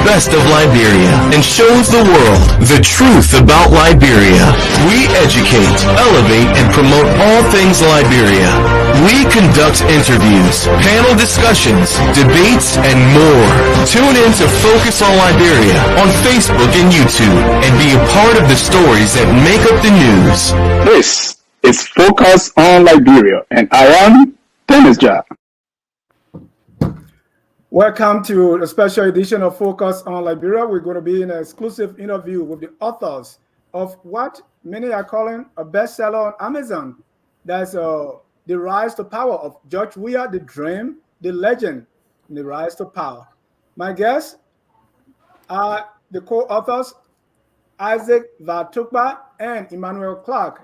best of Liberia and shows the world the truth about Liberia. We educate, elevate, and promote all things Liberia. We conduct interviews, panel discussions, debates, and more. Tune in to Focus on Liberia on Facebook and YouTube and be a part of the stories that make up the news. This is Focus on Liberia, and I am Dennis Jah. Welcome to a special edition of Focus on Liberia. We're going to be in an exclusive interview with the authors of what many are calling a bestseller on Amazon. That's The Rise to Power of George Weah, the Dream, the Legend, and the Rise to Power. My guests are the co-authors, Isaac Tukpah and Emmanuel Clarke.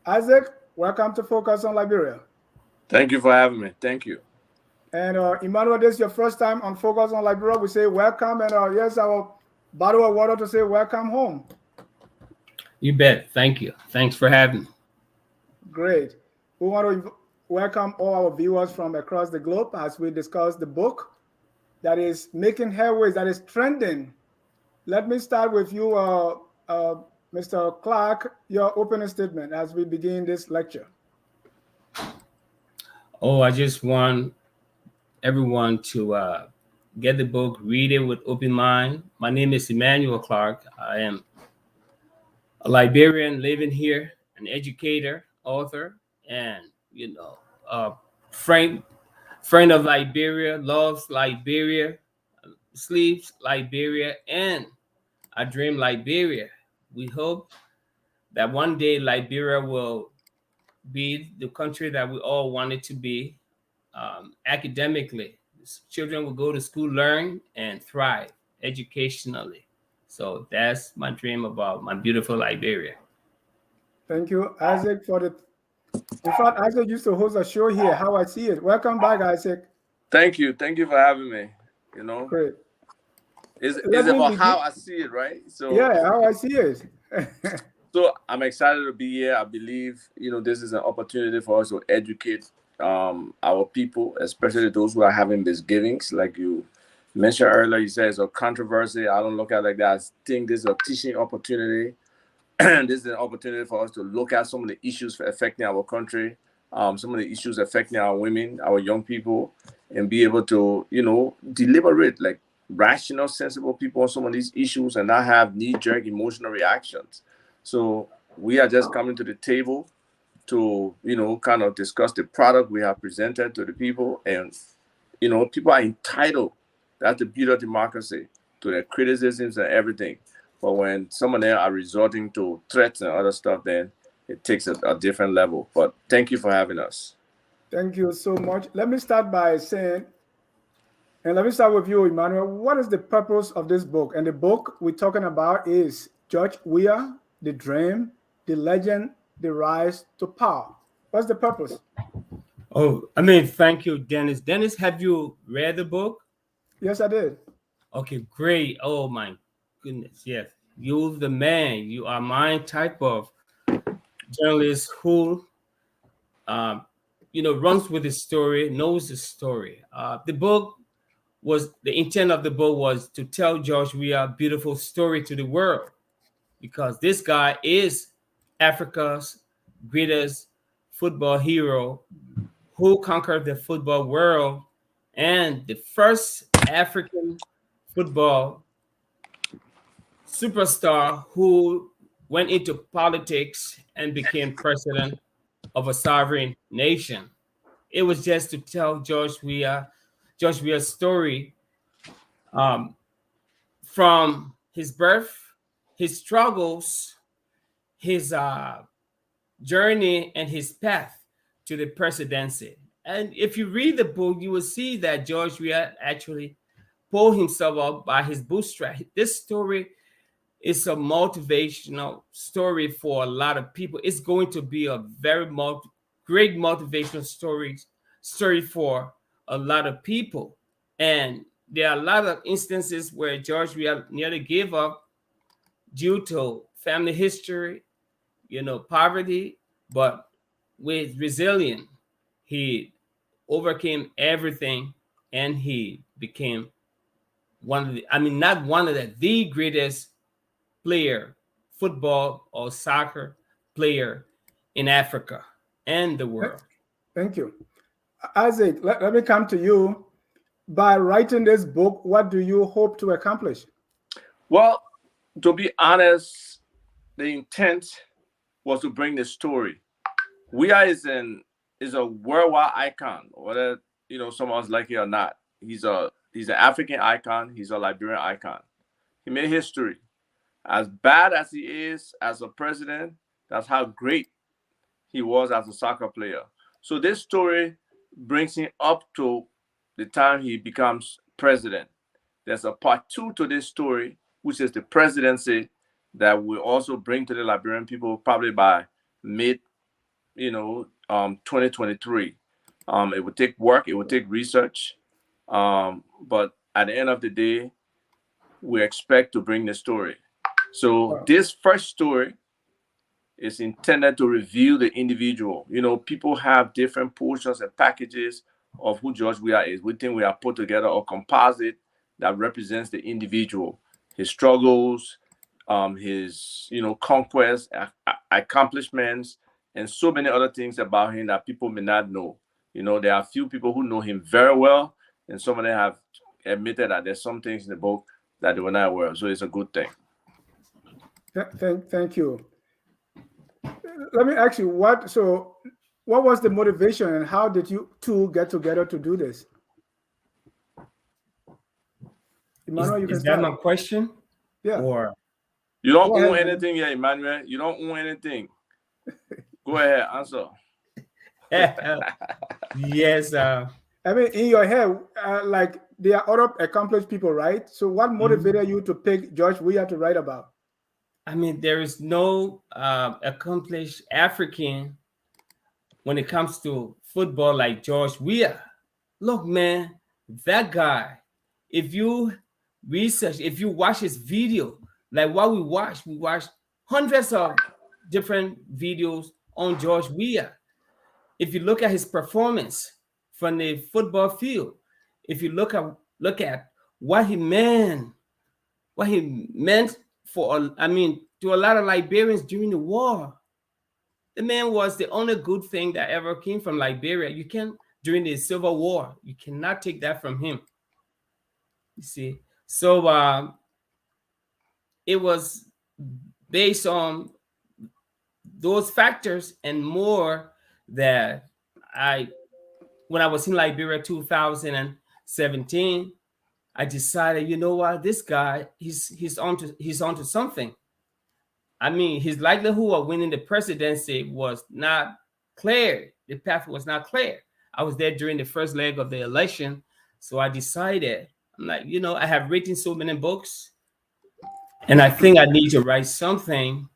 Isaac, welcome to Focus on Liberia. Thank you for having me. Thank you. And Emmanuel, this is your first time on Focus on Liberia. We say welcome, and here's our bottle of water to say welcome home. You bet. Thank you. Thanks for having me. Great. We want to welcome all our viewers from across the globe as we discuss the book that is making headways, that is trending. Let me start with you, Mr. Clarke, your opening statement as we begin this lecture. Oh, I just want everyone to get the book, read it with open mind. My name is Emmanuel Clarke. I am a Liberian living here, an educator, author, and a friend of Liberia, loves Liberia, sleeps Liberia, and I dream Liberia. We hope that one day Liberia will be the country that we all want it to be. Academically, children will go to school, learn, and thrive educationally. So that's my dream about my beautiful Liberia. Thank you, Isaac, in fact, Isaac used to host a show here, How I See It. Welcome back, Isaac. Thank you. Thank you for having me. Great. It's about how I see it, right? So yeah, how I see it. So I'm excited to be here. I believe, this is an opportunity for us to educate our people, especially those who are having misgivings. Like you mentioned earlier, you said it's a controversy. I don't look at it like that. I think this is a teaching opportunity. This is an opportunity for us to look at some of the issues affecting our country, some of the issues affecting our women, our young people, and be able to, deliberate like rational, sensible people on some of these issues and not have knee-jerk emotional reactions. So we are just coming to the table to, kind of discuss the product we have presented to the people. And, people are entitled, that's the beauty of democracy, to their criticisms and everything. But when some of them are resorting to threats and other stuff, then it takes a different level. But thank you for having us. Thank you so much. Let me start by saying, and let me start with you, Emmanuel. What is the purpose of this book? And the book we're talking about is George Weah, The Dream, The Legend, The Rise to Power. What's the purpose? Oh, thank you, Dennis. Dennis, have you read the book? Yes, I did. Okay, great. Oh, my goodness. Yes. You're the man. You are my type of journalist who, runs with the story, knows the story. The intent of the book was to tell George Weah's beautiful story to the world, because this guy is Africa's greatest football hero who conquered the football world and the first African football superstar who went into politics and became president of a sovereign nation. It was just to tell George Weah's story from his birth, his struggles, his journey, and his path to the presidency. And if you read the book, you will see that George Weah actually pulled himself up by his bootstrap. This story is a motivational story for a lot of people. It's going to be a very great motivational story for a lot of people. And there are a lot of instances where George Weah nearly gave up due to family history, poverty, but with resilience, he overcame everything and he became not one of the greatest player, football or soccer player in Africa and the world. Thank you. Isaac, let me come to you. By writing this book, what do you hope to accomplish? Well, to be honest, the intent was to bring the story. Weah is a worldwide icon, whether some of us like it or not. He's an African icon. He's a Liberian icon. He made history. As bad as he is as a president, that's how great he was as a soccer player. So this story brings him up to the time he becomes president. There's a part 2 to this story, which is the presidency, that will also bring to the Liberian people probably by mid 2023. It would take work, it would take research, but at the end of the day, we expect to bring the story. So this first story is intended to reveal the individual. People have different portions and packages of who George Weah is. We think we have put together a composite that represents the individual, his struggles, his conquests, accomplishments, and so many other things about him that people may not know. There are a few people who know him very well, and some of them have admitted that there's some things in the book that they were not aware of. So it's a good thing. Thank you. Let me ask you, what was the motivation and how did you two get together to do this? Emmanuel, is that my question? Yeah. Or you don't own anything yet, Emmanuel. You don't own anything. Go ahead, answer. Yes. I mean, in your head, like there are other accomplished people, right? So what motivated you to pick George Weah to write about? I mean, there is no accomplished African when it comes to football like George Weah. Look, man, that guy, if you research, if you watch his video, like what we watched hundreds of different videos on George Weah. If you look at his performance from the football field, if you look at what he meant for, to a lot of Liberians during the war. The man was the only good thing that ever came from Liberia. During the Civil War, you cannot take that from him. You see, so it was based on those factors and more that when I was in Liberia 2017, I decided, you know what, this guy, he's onto something. I mean, his likelihood of winning the presidency was not clear. The path was not clear. I was there during the first leg of the election. So I decided, I'm like, I have written so many books, and I think I need to write something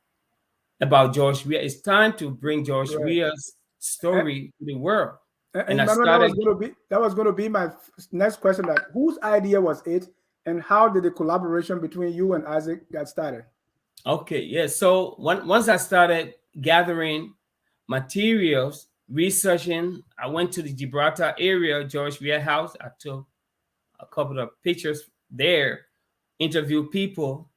about George Weah. It's time to bring George Weah's story to the world. And I started, that was going to be my next question. Like, whose idea was it, and how did the collaboration between you and Isaac get started? Okay, yeah. So once I started gathering materials, researching, I went to the Gibraltar area, George Weah house. I took a couple of pictures there, interviewed people,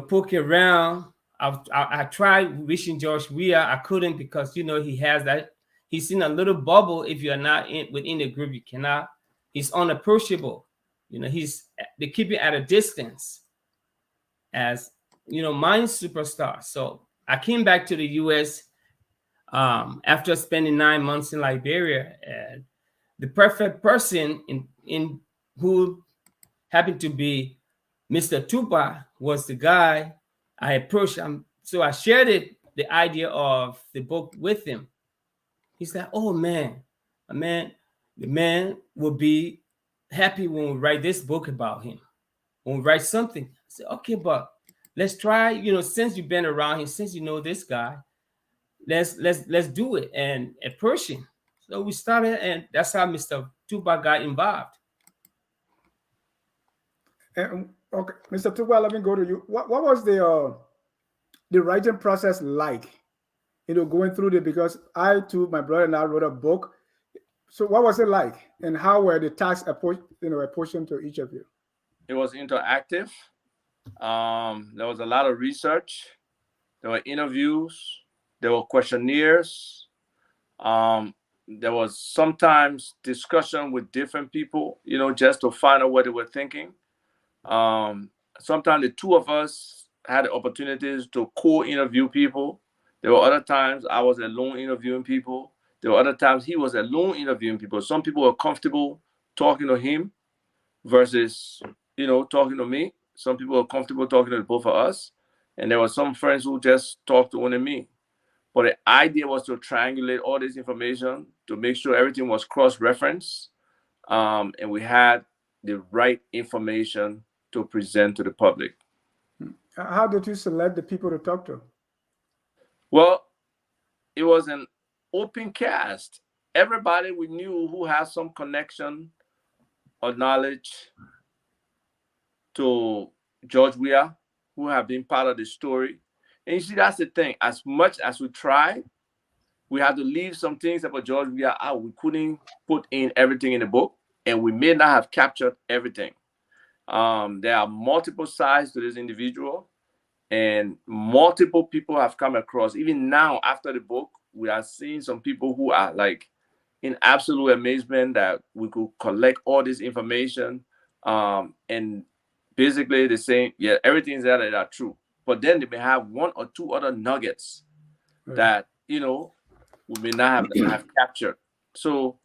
poke around. I tried reaching George Weah. I couldn't because he has that. He's in a little bubble. If you're not within the group, you cannot. He's unapproachable. They keep it at a distance as mine superstar. So I came back to the U.S. After spending 9 months in Liberia, and the perfect person in who happened to be Mr. Tukpah was the guy I approached. So I shared the idea of the book with him. He's like, "Oh man, the man will be happy when we write this book about him. When we write something." I said, "Okay, but let's try. Since you've been around him, since you know this guy, let's do it and approach him." So we started, and that's how Mr. Tukpah got involved. Okay, Mr. Tukpah, let me go to you. What was the writing process like? Going through it, because I too, my brother and I wrote a book. So what was it like, and how were the tasks apportioned to each of you? It was interactive. There was a lot of research. There were interviews. There were questionnaires. There was sometimes discussion with different people, just to find out what they were thinking. Sometimes the two of us had opportunities to co-interview people. There were other times I was alone interviewing people. There were other times he was alone interviewing people. Some people were comfortable talking to him versus, talking to me. Some people were comfortable talking to both of us. And there were some friends who just talked to only me. But the idea was to triangulate all this information to make sure everything was cross-referenced, and we had the right information to present to the public. How did you select the people to talk to? Well, it was an open cast. Everybody we knew who had some connection or knowledge to George Weah, who have been part of the story. And you see, that's the thing. As much as we tried, we had to leave some things about George Weah out. We couldn't put in everything in the book, and we may not have captured everything. There are multiple sides to this individual, and multiple people have come across. Even now, after the book, we are seeing some people who are like in absolute amazement that we could collect all this information, and basically they're saying, yeah, everything's there that are true. But then they may have one or two other nuggets that, we may not have captured. So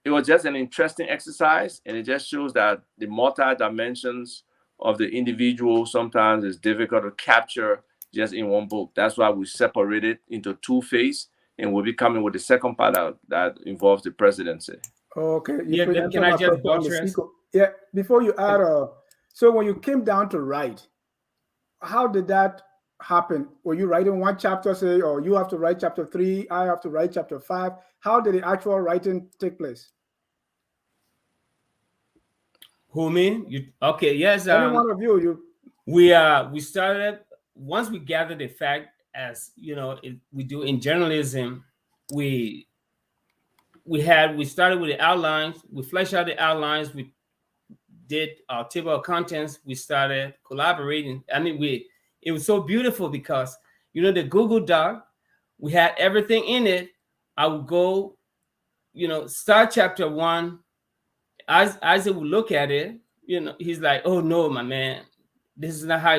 it was just an interesting exercise, and it just shows that the multi-dimensions of the individual sometimes is difficult to capture just in one book. That's why we separate it into two phases, and we'll be coming with the second part that involves the presidency. Okay. Can I just buttress? Yeah, before you add, so when you came down to write, how did that happen? Were you writing one chapter, say, or you have to write chapter 3, I have to write chapter 5? How did the actual writing take place? Who, me? Okay, yes. Any one of you. We started, once we gathered the fact, as we do in journalism, we started with the outlines, we fleshed out the outlines, we did our table of contents, we started collaborating. I mean, it was so beautiful because the Google Doc, we had everything in it. I would go, start chapter 1. Isaac would look at it, he's like, oh no, my man, this is not how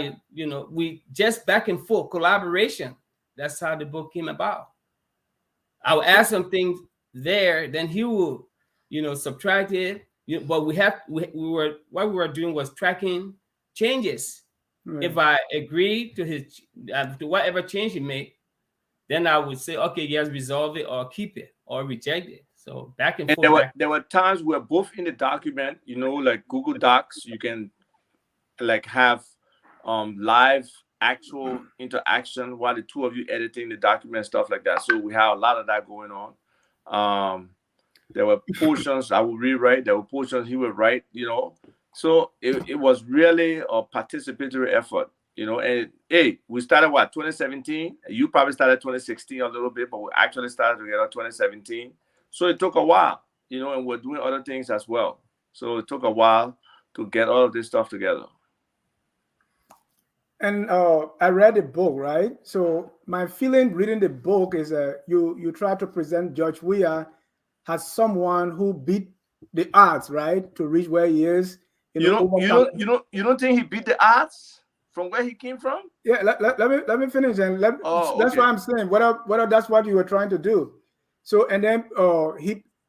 we just back and forth collaboration. That's how the book came about. I would add some things there, then he will, subtract it. But what we were doing was tracking changes. Right. If I agree to to whatever change he made, then I would say, okay, yes, resolve it or keep it or reject it. So back and forth. There were times where both in the document, like Google Docs, you can like have live actual interaction while the two of you editing the document, stuff like that. So we have a lot of that going on. There were portions I would rewrite, there were portions he would write, So it was really a participatory effort, and hey, we started 2017. You probably started 2016 a little bit, but we actually started together 2017. So it took a while, and we're doing other things as well. So it took a while to get all of this stuff together. And I read the book, right? So my feeling reading the book is you try to present George Weah as someone who beat the odds, right, to reach where he is. You don't think he beat the odds from where he came from? Yeah, let me finish, and that's what I'm saying. Whether that's what you were trying to do. So and then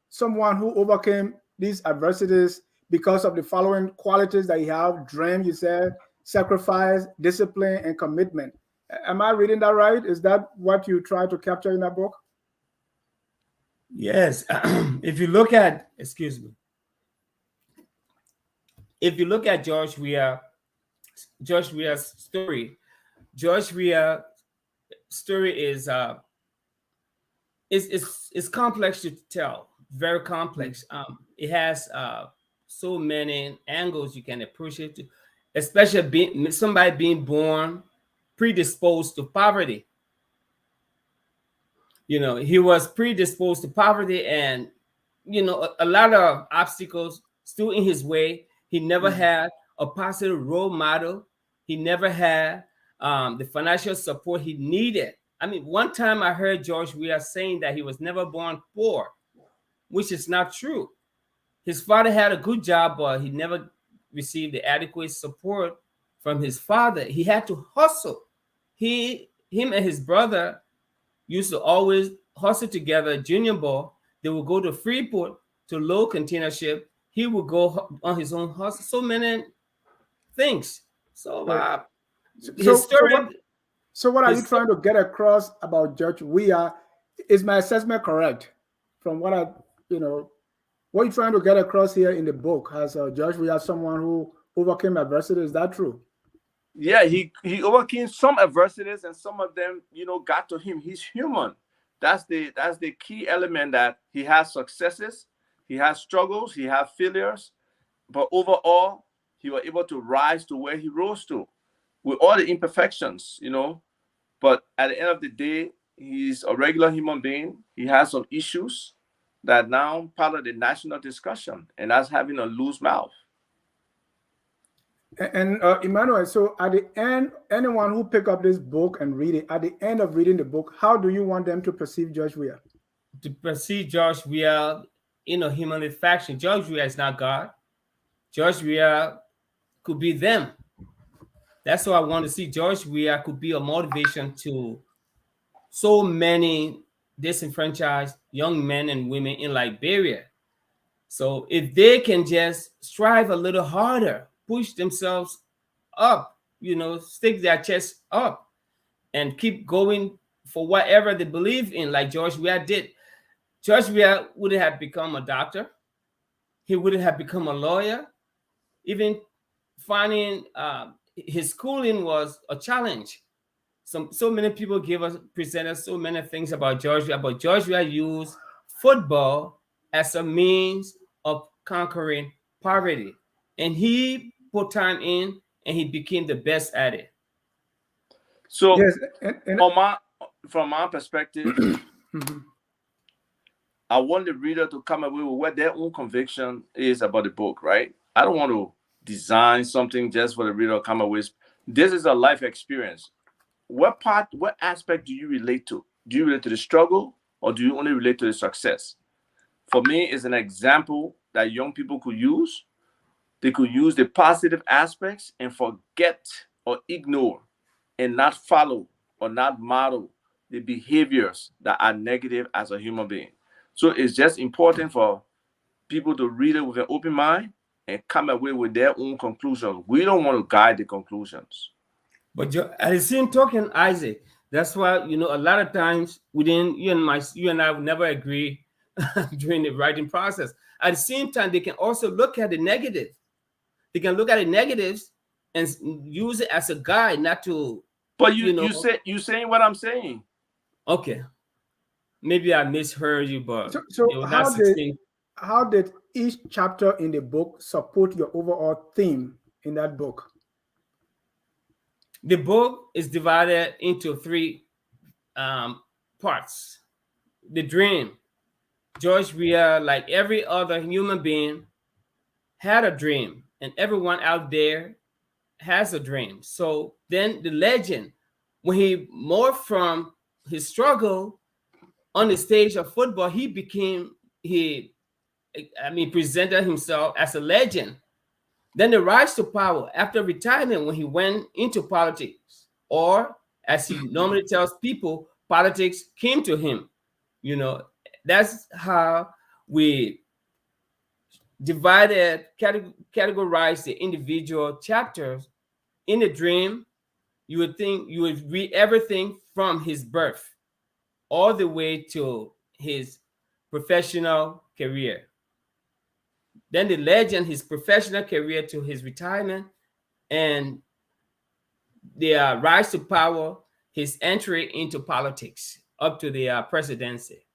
someone who overcame these adversities because of the following qualities that he have: dream, you said, sacrifice, discipline, and commitment. Am I reading that right? Is that what you try to capture in that book? Yes. If you look at, if you look at George Weah's story, George Weah's story is complex to tell, very complex. It has so many angles you can approach it to, especially somebody being born predisposed to poverty. He was predisposed to poverty, and a lot of obstacles still in his way. He never had a positive role model. He never had the financial support he needed. I mean, one time I heard George Weah saying that he was never born poor, which is not true. His father had a good job, but he never received the adequate support from his father. He had to hustle. Him and his brother used to always hustle together, junior ball. They would go to Freeport to load container ship. He would go on his own hustle. So many things. So his story. So what are you trying to get across about George Weah? Is my assessment correct? From what what are you trying to get across here in the book? Has George Weah someone who overcame adversity? Is that true? Yeah, he overcame some adversities, and some of them, got to him. He's human. That's the key element, that he has successes, he has struggles, he has failures, but overall, he was able to rise to where he rose to, with all the imperfections, But at the end of the day, he's a regular human being. He has some issues that now part of the national discussion, and that's having a loose mouth. And Emmanuel, so at the end, anyone who pick up this book and read it, at the end of reading the book, how do you want them to perceive George Weah? To perceive George Weah in a human fashion. George Weah is not God. George Weah could be them. That's what I want to see. George Weah could be a motivation to so many disenfranchised young men and women in Liberia. So if they can just strive a little harder, push themselves up, stick their chest up and keep going for whatever they believe in, like George Weah did. George Weah wouldn't have become a doctor. He wouldn't have become a lawyer. Even finding his schooling was a challenge. So many people presented so many things about George Weah, but George Weah used football as a means of conquering poverty. And he put time in, and he became the best at it. So, yes, from my perspective, I want the reader to come away with what their own conviction is about the book, right? I don't want to design something just for the reader to come away with. This is a life experience. What aspect do you relate to? Do you relate to the struggle, or do you only relate to the success? For me, it's an example that young people could use. They could use the positive aspects and forget or ignore and not follow or not model the behaviors that are negative as a human being. So it's just important for people to read it with an open mind and come away with their own conclusions. We don't want to guide the conclusions. But at the same token, Isaac, that's why, a lot of times you and I would never agree during the writing process. At the same time, they can also look at the negative. They can look at the negatives and use it as a guide, not to. But you saying what I'm saying. Okay, maybe I misheard you, but so how did each chapter in the book support your overall theme in that book? The book is divided into 3 parts. The dream. George Weah, like every other human being, had a dream, and everyone out there has a dream. So then the legend, when he morphed from his struggle on the stage of football, he presented himself as a legend. Then the rise to power after retirement, when he went into politics, or as he normally tells people, politics came to him. That's how we divided, categorized the individual chapters. In the dream, you would read everything from his birth all the way to his professional career. Then the legend, his professional career to his retirement, and the rise to power, his entry into politics up to the presidency.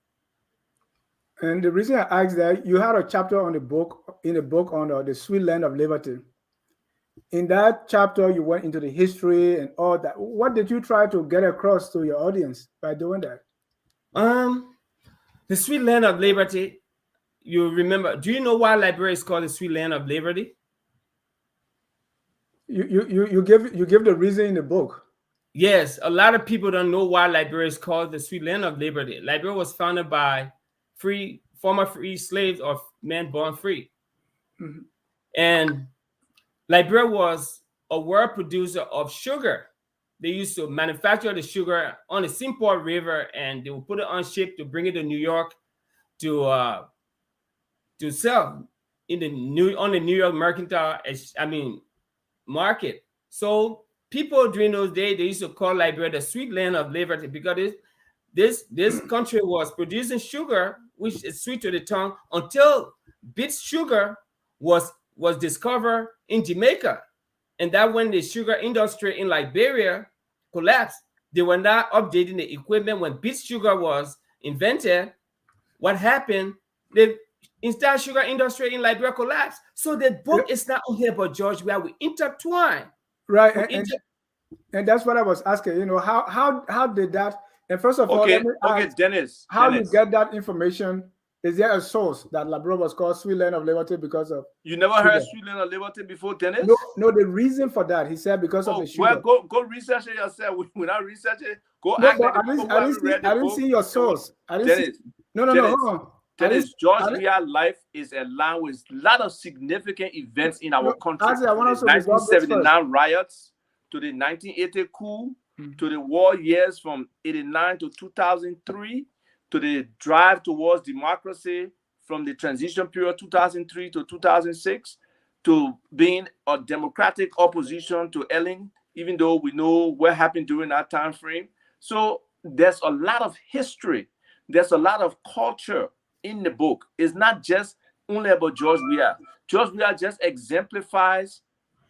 And the reason I asked that, you had a chapter in the book on the sweet land of liberty. In that chapter, you went into the history and all that. What did you try to get across to your audience by doing that? The sweet land of liberty. You remember? Do you know why Liberia is called the sweet land of liberty? You give the reason in the book. Yes, a lot of people don't know why Liberia is called the sweet land of liberty. Liberia was founded by former free slaves or men born free. Mhm. And Liberia was a world producer of sugar. They used to manufacture the sugar on the Simport River, and they would put it on ship to bring it to New York to sell on the New York mercantile, market. So people during those days, they used to call Liberia the sweet land of liberty because this country was producing sugar, which is sweet to the tongue, until beet sugar was discovered in Jamaica. And that when the sugar industry in Liberia collapsed, they were not updating the equipment. When beet sugar was invented, what happened? The entire sugar industry in Liberia collapsed. So the book is not only about George Weah. We intertwine. Right, and that's what I was asking. You know, how did that? And first of all, let me ask, Dennis. How you get that information? Is there a source that Liberia was called Sweet Land of Liberty because of? You never heard Sweet Land of Liberty before, Dennis? No. The reason for that, he said, because of the sugar. Well, go research it yourself. Without researching, go No, ask but the people who haven't read the book. I didn't see your source. Dennis, hold on. Dennis, George Weah's life is aligned with a lot of significant events in our country. I want the 1979 riots, to the 1980 coup, to the war years from 89 to 2003, to the drive towards democracy from the transition period 2003 to 2006, to being a democratic opposition to Ellen, even though we know what happened during that time frame. So there's a lot of history. There's a lot of culture in the book. It's not just only about George Weah. George Weah just exemplifies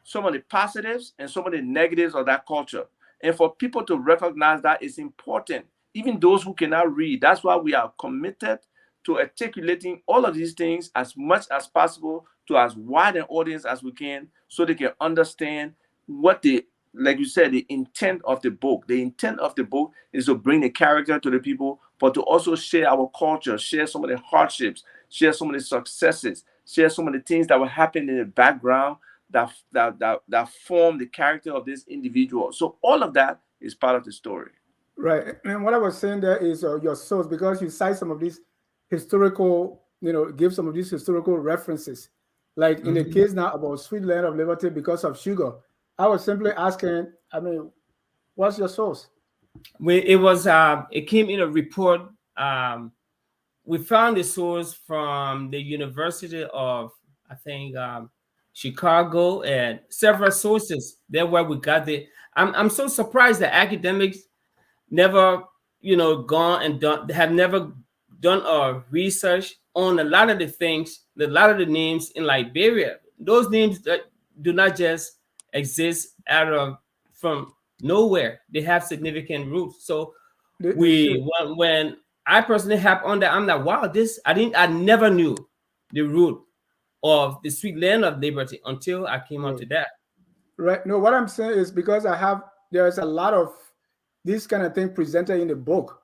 some of the positives and some of the negatives of that culture. And for people to recognize that is important, even those who cannot read. That's why we are committed to articulating all of these things as much as possible to as wide an audience as we can, so they can understand what like you said, the intent of the book. The intent of the book is to bring the character to the people, but to also share our culture, share some of the hardships, share some of the successes, share some of the things that were happening in the background that form the character of this individual. So all of that is part of the story. Right. And what I was saying there is your source, because you cite some of these historical, give some of these historical references. Like in the case now about Sweet Land of Liberty because of sugar. I was simply asking, what's your source? It came in a report. We found the source from the University of, I think, Chicago, and several sources. That's where we got I'm so surprised that academics never, gone and have never done a research on a lot of the things, a lot of the names in Liberia. Those names that do not just exist from nowhere. They have significant roots. So when I personally have on that, I'm like, wow, I never knew the root of the Sweet Land of Liberty until I came onto that. Right. No, what I'm saying is because there's a lot of this kind of thing presented in the book,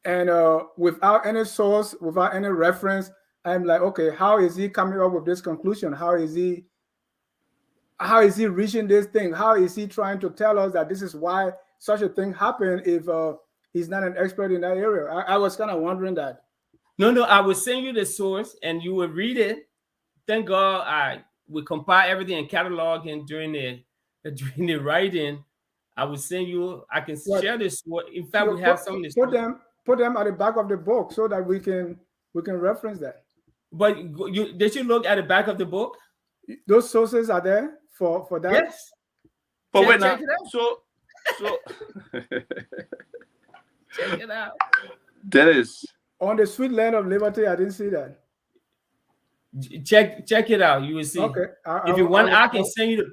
and without any source, without any reference, I'm like, okay, how is he coming up with this conclusion? How is he reaching this thing? How is he trying to tell us that this is why such a thing happened if he's not an expert in that area? I was kind of wondering that. No, I will send you the source and you will read it. Thank God we compile everything and catalog, and during the writing, I will send you. I can share this. In fact, we have some of this. Put them at the back of the book so that we can reference that. But did you look at the back of the book? Those sources are there for that. Yes. But check it out. So check it out. Dennis, on the Sweet Land of Liberty, I didn't see that. Check it out. You will see. Okay. If you want, I can send you the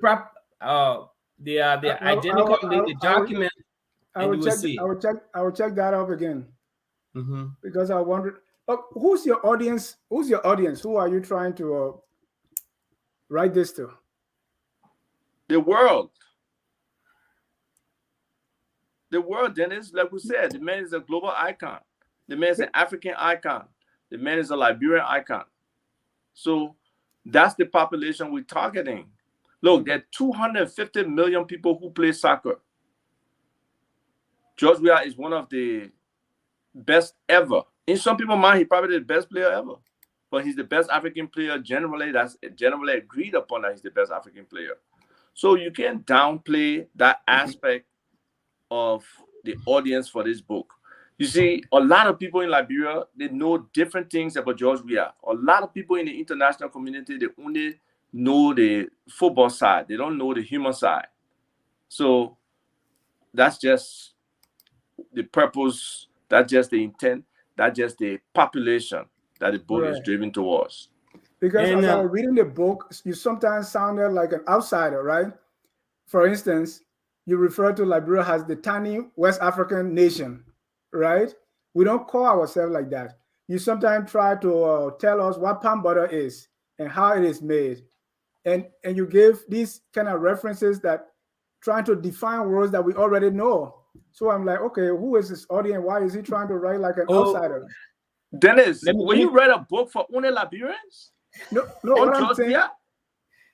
the identical link, the document. I will check that up again. Because I wondered, who's your audience? Who are you trying to write this to? The world. The world, Dennis, like we said, the man is a global icon. The man is an African icon. The man is a Liberian icon. So that's the population we're targeting. Look, there are 250 million people who play soccer. George Weah is one of the best ever. In some people's mind, he's probably the best player ever. But he's the best African player generally. That's generally agreed upon that he's the best African player. So you can't downplay that aspect of the audience for this book. You see, a lot of people in Liberia, they know different things about George Weah. A lot of people in the international community, they only know the football side. They don't know the human side. So that's just the purpose, that's just the intent, that's just the population that the book is driven towards. Because as I was reading the book, you sometimes sounded like an outsider, right? For instance, you refer to Liberia as the tiny West African nation, right? We don't call ourselves like that. You sometimes try to tell us what palm butter is and how it is made. And you give these kind of references that trying to define words that we already know. So I'm like, okay, who is this audience? Why is he trying to write like an outsider? Dennis, will you write a book for only Liberians? No, what I'm saying.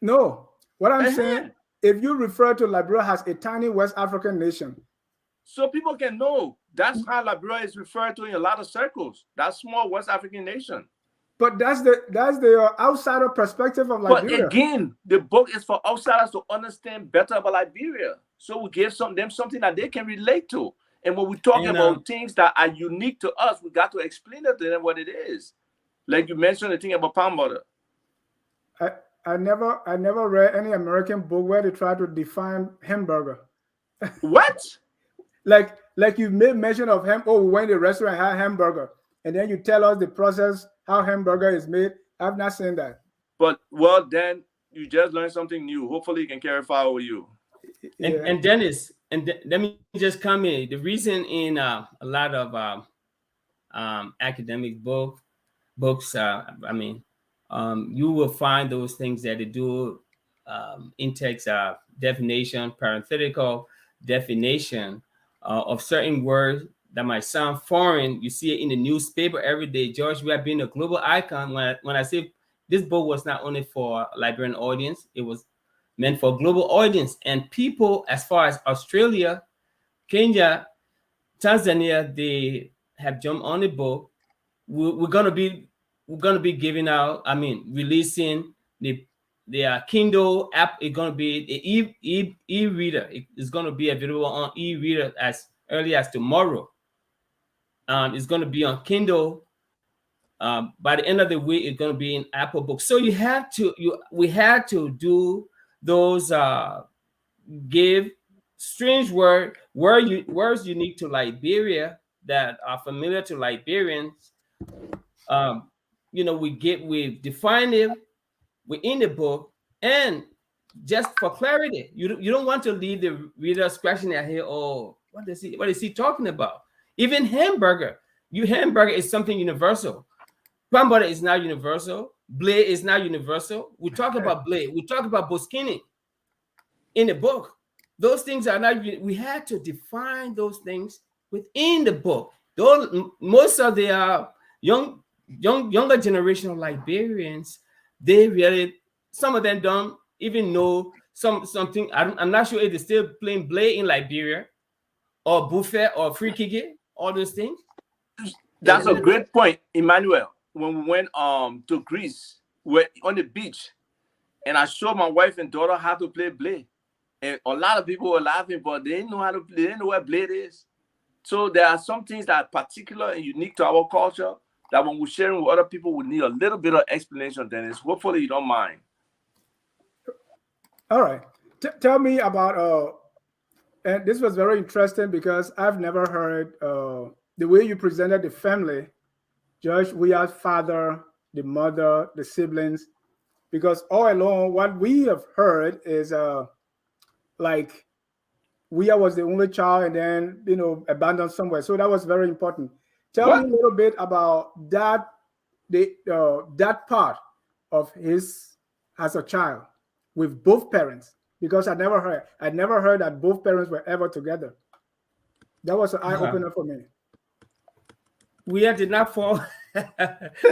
No, what I'm saying, if you refer to Liberia as a tiny West African nation, so people can know that's how Liberia is referred to in a lot of circles. That small West African nation. But that's the outsider perspective of Liberia. But again, the book is for outsiders to understand better about Liberia. So we give them something that they can relate to. And when we talk about things that are unique to us, we got to explain it to them what it is. Like you mentioned the thing about palm butter. I never read any American book where they try to define hamburger. What? like you made mention of ham. Oh, we went to the restaurant and had hamburger, and then you tell us the process how hamburger is made. I've not seen that. But well, then you just learned something new. Hopefully, it can carry forward with you. And Dennis, let me just come in. The reason in a lot of academic books, you will find those things that they do in-text definition, parenthetical definition of certain words that might sound foreign. You see it in the newspaper every day. George Weah being a global icon. When I say this book was not only for Liberian audience, it was meant for global audience. And people as far as Australia, Kenya, Tanzania, they have jumped on the book. We're gonna be giving out, releasing the Kindle app. It's gonna be the e-reader. It's gonna be available on e-reader as early as tomorrow. It's gonna be on Kindle. By the end of the week, it's gonna be in Apple Books. So we had to do those give strange words unique to Liberia that are familiar to Liberians. We define it within the book, and just for clarity, you don't want to leave the reader scratching their head. Oh, what is he talking about? Even hamburger is something universal. Palm butter is not universal. Blade is not universal. We talk about blade. We talk about boskini in the book. Those things are not. We had to define those things within the book. Most of the younger generation of Liberians, some of them don't even know something. I'm not sure if they're still playing blade in Liberia or buffet or free kicking, all those things. That's a great point, Emmanuel. When we went to Greece, we're on the beach, and I showed my wife and daughter how to play blade. And a lot of people were laughing, but they didn't know how to play. They didn't know what blade is. So there are some things that are particular and unique to our culture that when we're sharing with other people, we need a little bit of explanation, Dennis. Hopefully you don't mind. All right. Tell me about, and this was very interesting because I've never heard the way you presented the family, George Weah's father, the mother, the siblings, because all along what we have heard is like Weah was the only child and then, abandoned somewhere. So that was very important. Tell me a little bit about that, that part of his as a child with both parents, because I never heard that both parents were ever together. That was an eye-opener for me. Weah did not fall. They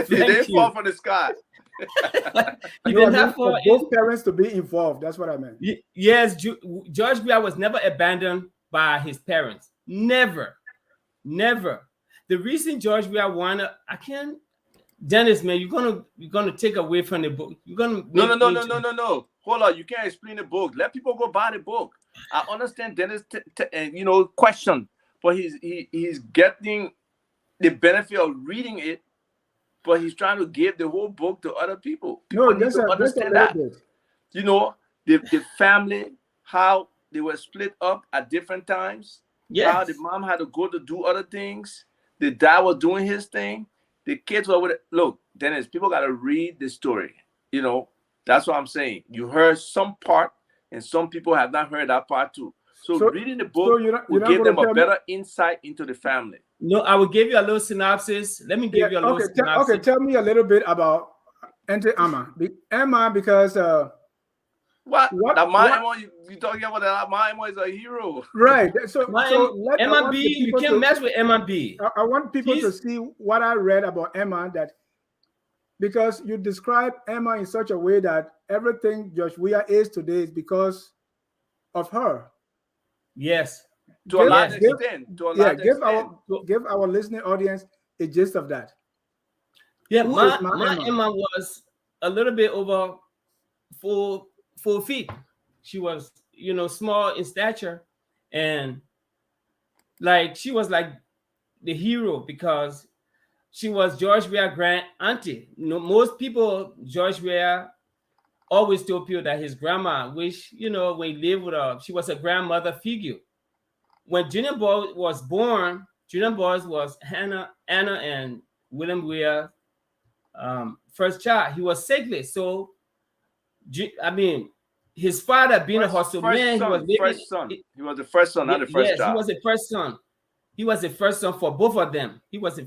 didn't fall from the sky. No, I mean for both parents to be involved. That's what I meant. Yes, George Weah was never abandoned by his parents. Never. The reason George Weah wanted, Dennis, man, you're gonna take away from the book. You're gonna no. Hold on, you can't explain the book. Let people go buy the book. I understand Dennis, question, but he's getting the benefit of reading it, but he's trying to give the whole book to other people. People need to understand that. The family, how they were split up at different times. Yes. How the mom had to go to do other things. The dad was doing his thing. The kids were with it. Look, Dennis, people got to read the story. That's what I'm saying. You heard some part, and some people have not heard that part too. So reading the book will give them a better insight into the family. No, I will give you a little synopsis. Let me give you a little synopsis. Okay, tell me a little bit about Auntie Emma. Emma, because Emma, you talking about that? My Emma is a hero, right? So Emma B, you can't mess with Emma B. I want people to see what I read about Emma, that because you describe Emma in such a way that everything George Weah is today is because of her. Yes. To a large extent. Give our listening audience a gist of that. Yeah, my Emma was a little bit over 4 feet. She was, small in stature, and she was like the hero because she was George Weah's grand auntie. Most people, George Weah always told people that his grandma, which, when he lived with her, she was a grandmother figure. When Junior Boy was born, Junior Boy was Anna and William Weah's first child. He was sickly. So, his father being a hustle man, he was the first son. He was the first son, not the first child. Yes, he was the first son. He was the first son for both of them. He was,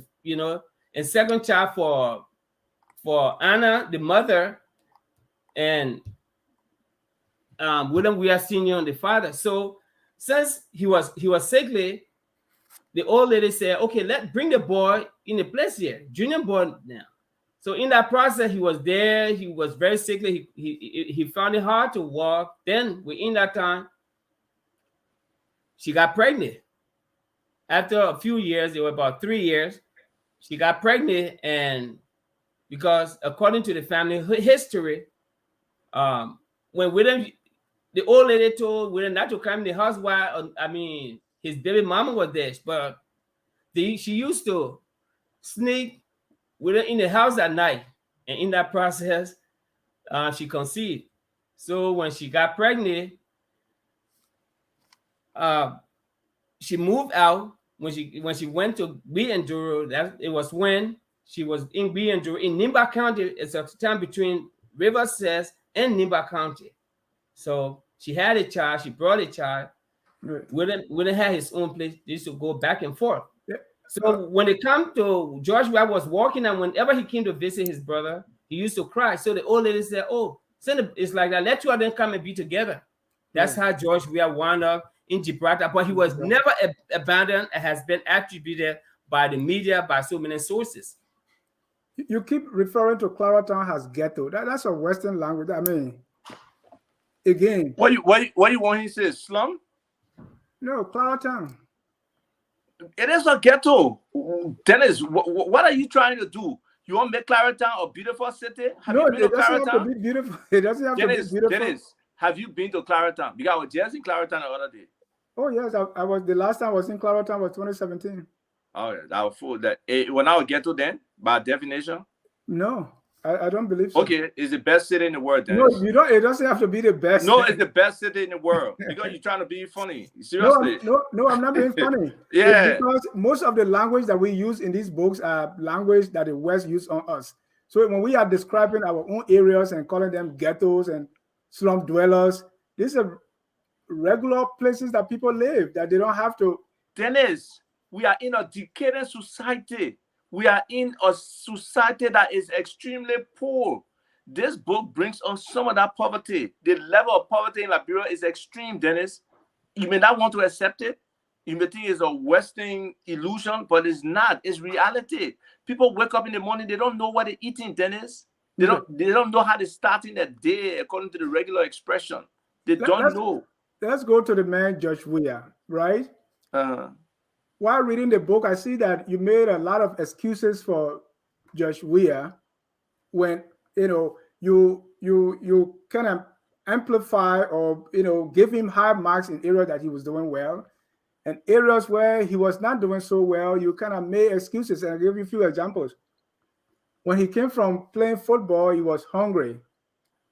and second child for Anna, the mother, and William Weah Sr., the father. So since he was sickly, the old lady said, "Okay, bring the boy in the place here, Junior Boy now." So in that process, he was there. He was very sickly. He found it hard to walk. Then within that time, she got pregnant. After a few years, it was about 3 years, she got pregnant, and because according to the family history, when William, the old lady told William not to come in the house while his baby mama was there, but she used to sneak William in the house at night, and in that process, she conceived. So when she got pregnant, she moved out. When she went to Weah, it was when she was in Weah in Nimba County. It's a time between River Cess and Nimba County. So she had a child. She brought a child. Right. William had his own place. They used to go back and forth. Yeah. So when it come to George Weah was walking, and whenever he came to visit his brother, he used to cry. So the old lady said, "Oh, it's like that. Let two of them come and be together." That's how George Weah wound up in Gibraltar, but he was never abandoned and has been attributed by the media, by so many sources. You keep referring to Claratown as ghetto. That's a Western language. Again. What you want him to say? Slum? No, Claratown. It is a ghetto. Dennis, what are you trying to do? You want to make Claratown a beautiful city? It doesn't have to be beautiful. It doesn't have to be beautiful. Dennis, have you been to Claratown? Because I was just in Claratown the other day. Oh yes, I was. The last time I was in Claratown was 2017. Oh, that was full. When I was ghetto then, by definition. No, I don't believe so. Okay, it's the best city in the world. Dennis. No, you don't. It doesn't have to be the best. No, it's the best city in the world. Because you're trying to be funny. Seriously. No, I'm not being funny. Yeah. It's because most of the language that we use in these books are language that the West use on us. So when we are describing our own areas and calling them ghettos and slum dwellers, these are regular places that people live, that they don't have to. Dennis, we are in a decadent society. We are in a society that is extremely poor. This book brings on some of that poverty. The level of poverty in Liberia is extreme, Dennis. You may not want to accept it. You may think it's a Western illusion, but it's not. It's reality. People wake up in the morning, they don't know what they're eating, Dennis. They don't know how to start in a day according to the regular expression. They don't know. Let's go to the man Judge Weah, right? While reading the book, I see that you made a lot of excuses for Judge Weah when you kind of amplify or give him high marks in areas that he was doing well, and areas where he was not doing so well, you kind of made excuses. And I'll give you a few examples. When he came from playing football, he was hungry.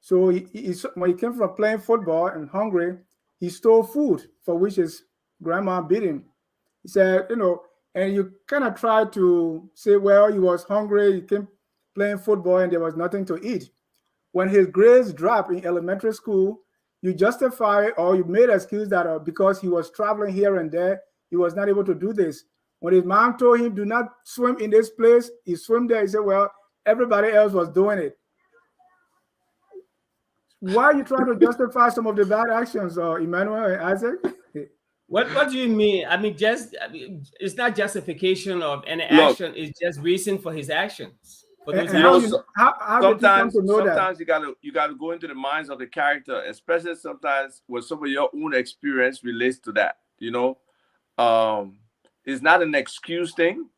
So when he came from playing football and hungry, he stole food, for which his grandma beat him. He said, and you kind of try to say, well, he was hungry, he came playing football and there was nothing to eat. When his grades dropped in elementary school, you justify or you made an excuse that because he was traveling here and there, he was not able to do this. When his mom told him, do not swim in this place, he swam there. He said, well, everybody else was doing it. Why are you trying to justify some of the bad actions, Emmanuel and Isaac? What do you mean? I mean, it's not justification of any action. It's just reason for his actions. Sometimes you gotta go into the minds of the character, especially sometimes when some of your own experience relates to that. It's not an excuse thing.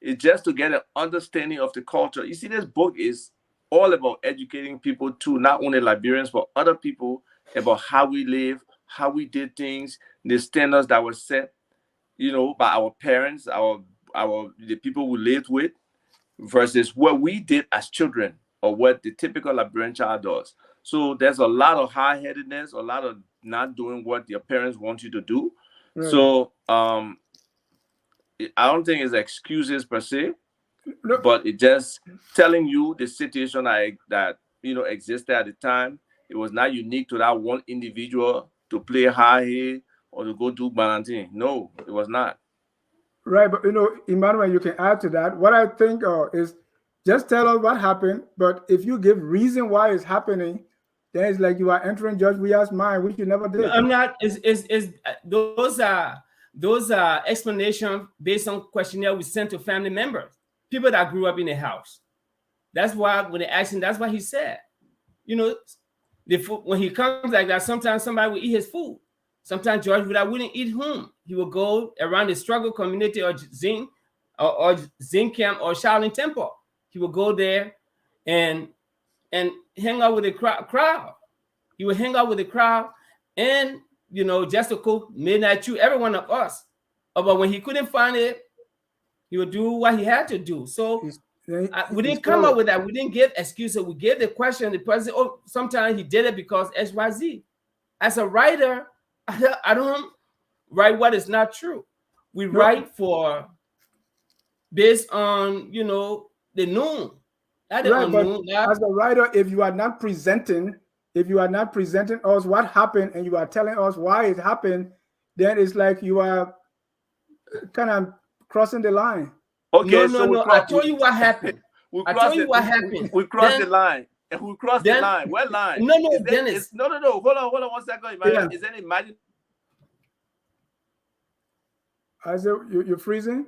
It's just to get an understanding of the culture. You see, this book is all about educating people too, not only Liberians, but other people about how we live, how we did things, the standards that were set, by our parents, the people we lived with, versus what we did as children or what the typical Liberian child does. So there's a lot of high-headedness, a lot of not doing what your parents want you to do. Right. So I don't think it's excuses per se, but it just telling you the situation that existed at the time. It was not unique to that one individual to play high or to go do Balantin. No, it was not. Right, but Emmanuel, you can add to that. What I think is just tell us what happened, but if you give reason why it's happening, then it's like you are entering Judge Weah's mind, which you never did. I'm not. Those are explanations based on questionnaire we sent to family members, people that grew up in the house. That's why when they asked him, that's what he said. When he comes like that, sometimes somebody will eat his food. Sometimes George wouldn't eat whom. He would go around the struggle community or Zing camp or Shaolin Temple. He would go there and hang out with the crowd. He would hang out with the crowd and, just to cook midnight chew, every one of us. But when he couldn't find it, he would do what he had to do. So we didn't come up with that. We didn't give excuses. We gave the question. The president, sometimes he did it because XYZ. As a writer, I don't write what is not true. We write based on the noon. As a writer, if you are not presenting us what happened and you are telling us why it happened, then it's like you are kind of crossing the line. Okay, no. I told you what happened. I told you what happened. We crossed the line. And we crossed the line. What line? No, Dennis. No. Hold on 1 second. Yeah. Is that imagine? Isaac, you're freezing?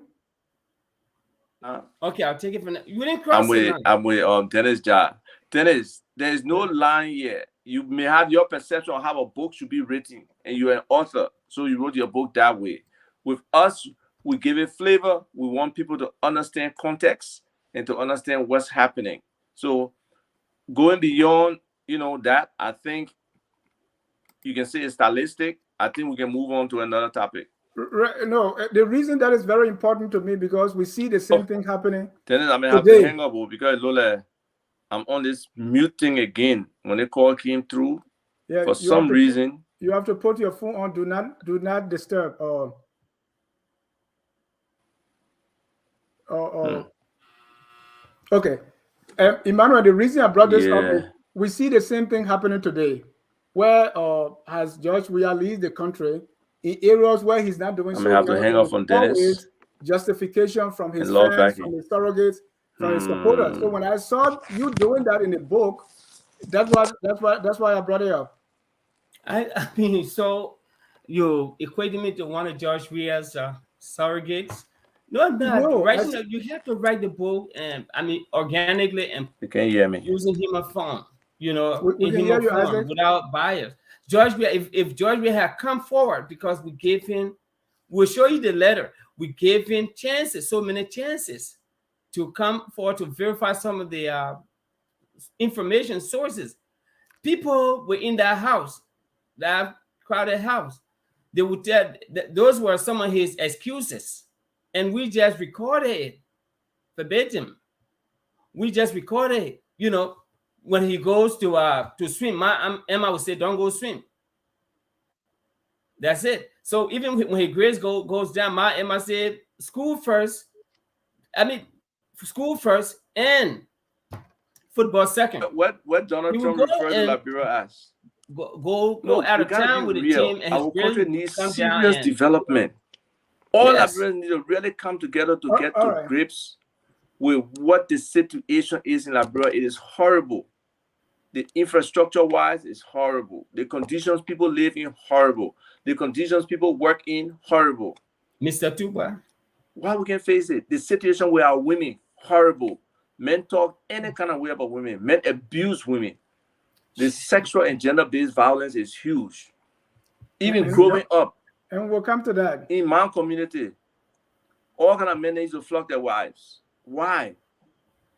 Okay, I'll take it from that. You didn't cross the line. I'm with Dennis Jah. Dennis, there is no line yet. You may have your perception of how a book should be written, and you're an author, so you wrote your book that way. With us, we give it flavor. We want people to understand context and to understand what's happening. So going beyond, that, I think you can say it's stylistic. I think we can move on to another topic. No, the reason that is very important to me because we see the same thing happening. Dennis, I may have to hang up because Lola, I'm on this mute thing again. When the call came through, for some reason, you have to put your phone on do not disturb. Okay, Emmanuel. The reason I brought this up is we see the same thing happening today, where has George Weah leaves the country. In areas where he's not doing so well, I'm gonna have to hang up on Dennis. Justification from his friends, from his surrogates, from his supporters. So when I saw you doing that in the book, that's why I brought it up. I mean, so you equating me to one of George Weah's surrogates? No, not No, right. You have to write the book, and I mean organically, and You can hear me. using human form. You know, we in can hear human you, form Isaac. without bias. George, if George Weah had come forward because we gave him, we'll show you the letter. We gave him chances, so many chances, to come forward to verify some of the information sources. People were in that house, that crowded house. They would tell that those were some of his excuses, and we just recorded it verbatim. We just recorded it. You know, when he goes to swim, Emma would say, "Don't go swim." That's it. So even when his grades goes down, my Emma said, "School first." I mean, school first and football second. What Donald He would Trump go referred to and Liberia as? go out we of gotta town be with the real. team, and Our his country grades needs come down. serious And development. All yes, Liberians need to really come together to get all to right. grips with what the situation is in Liberia. It is horrible. The infrastructure-wise is horrible. The conditions people live in, horrible. The conditions people work in, horrible. Mr. Tukpah. Why we can face it? The situation where our women, horrible. Men talk any kind of way about women. Men abuse women. The sexual and gender-based violence is huge. Even growing up, and we'll come to that. in my community, all kind of men need to flog their wives. Why?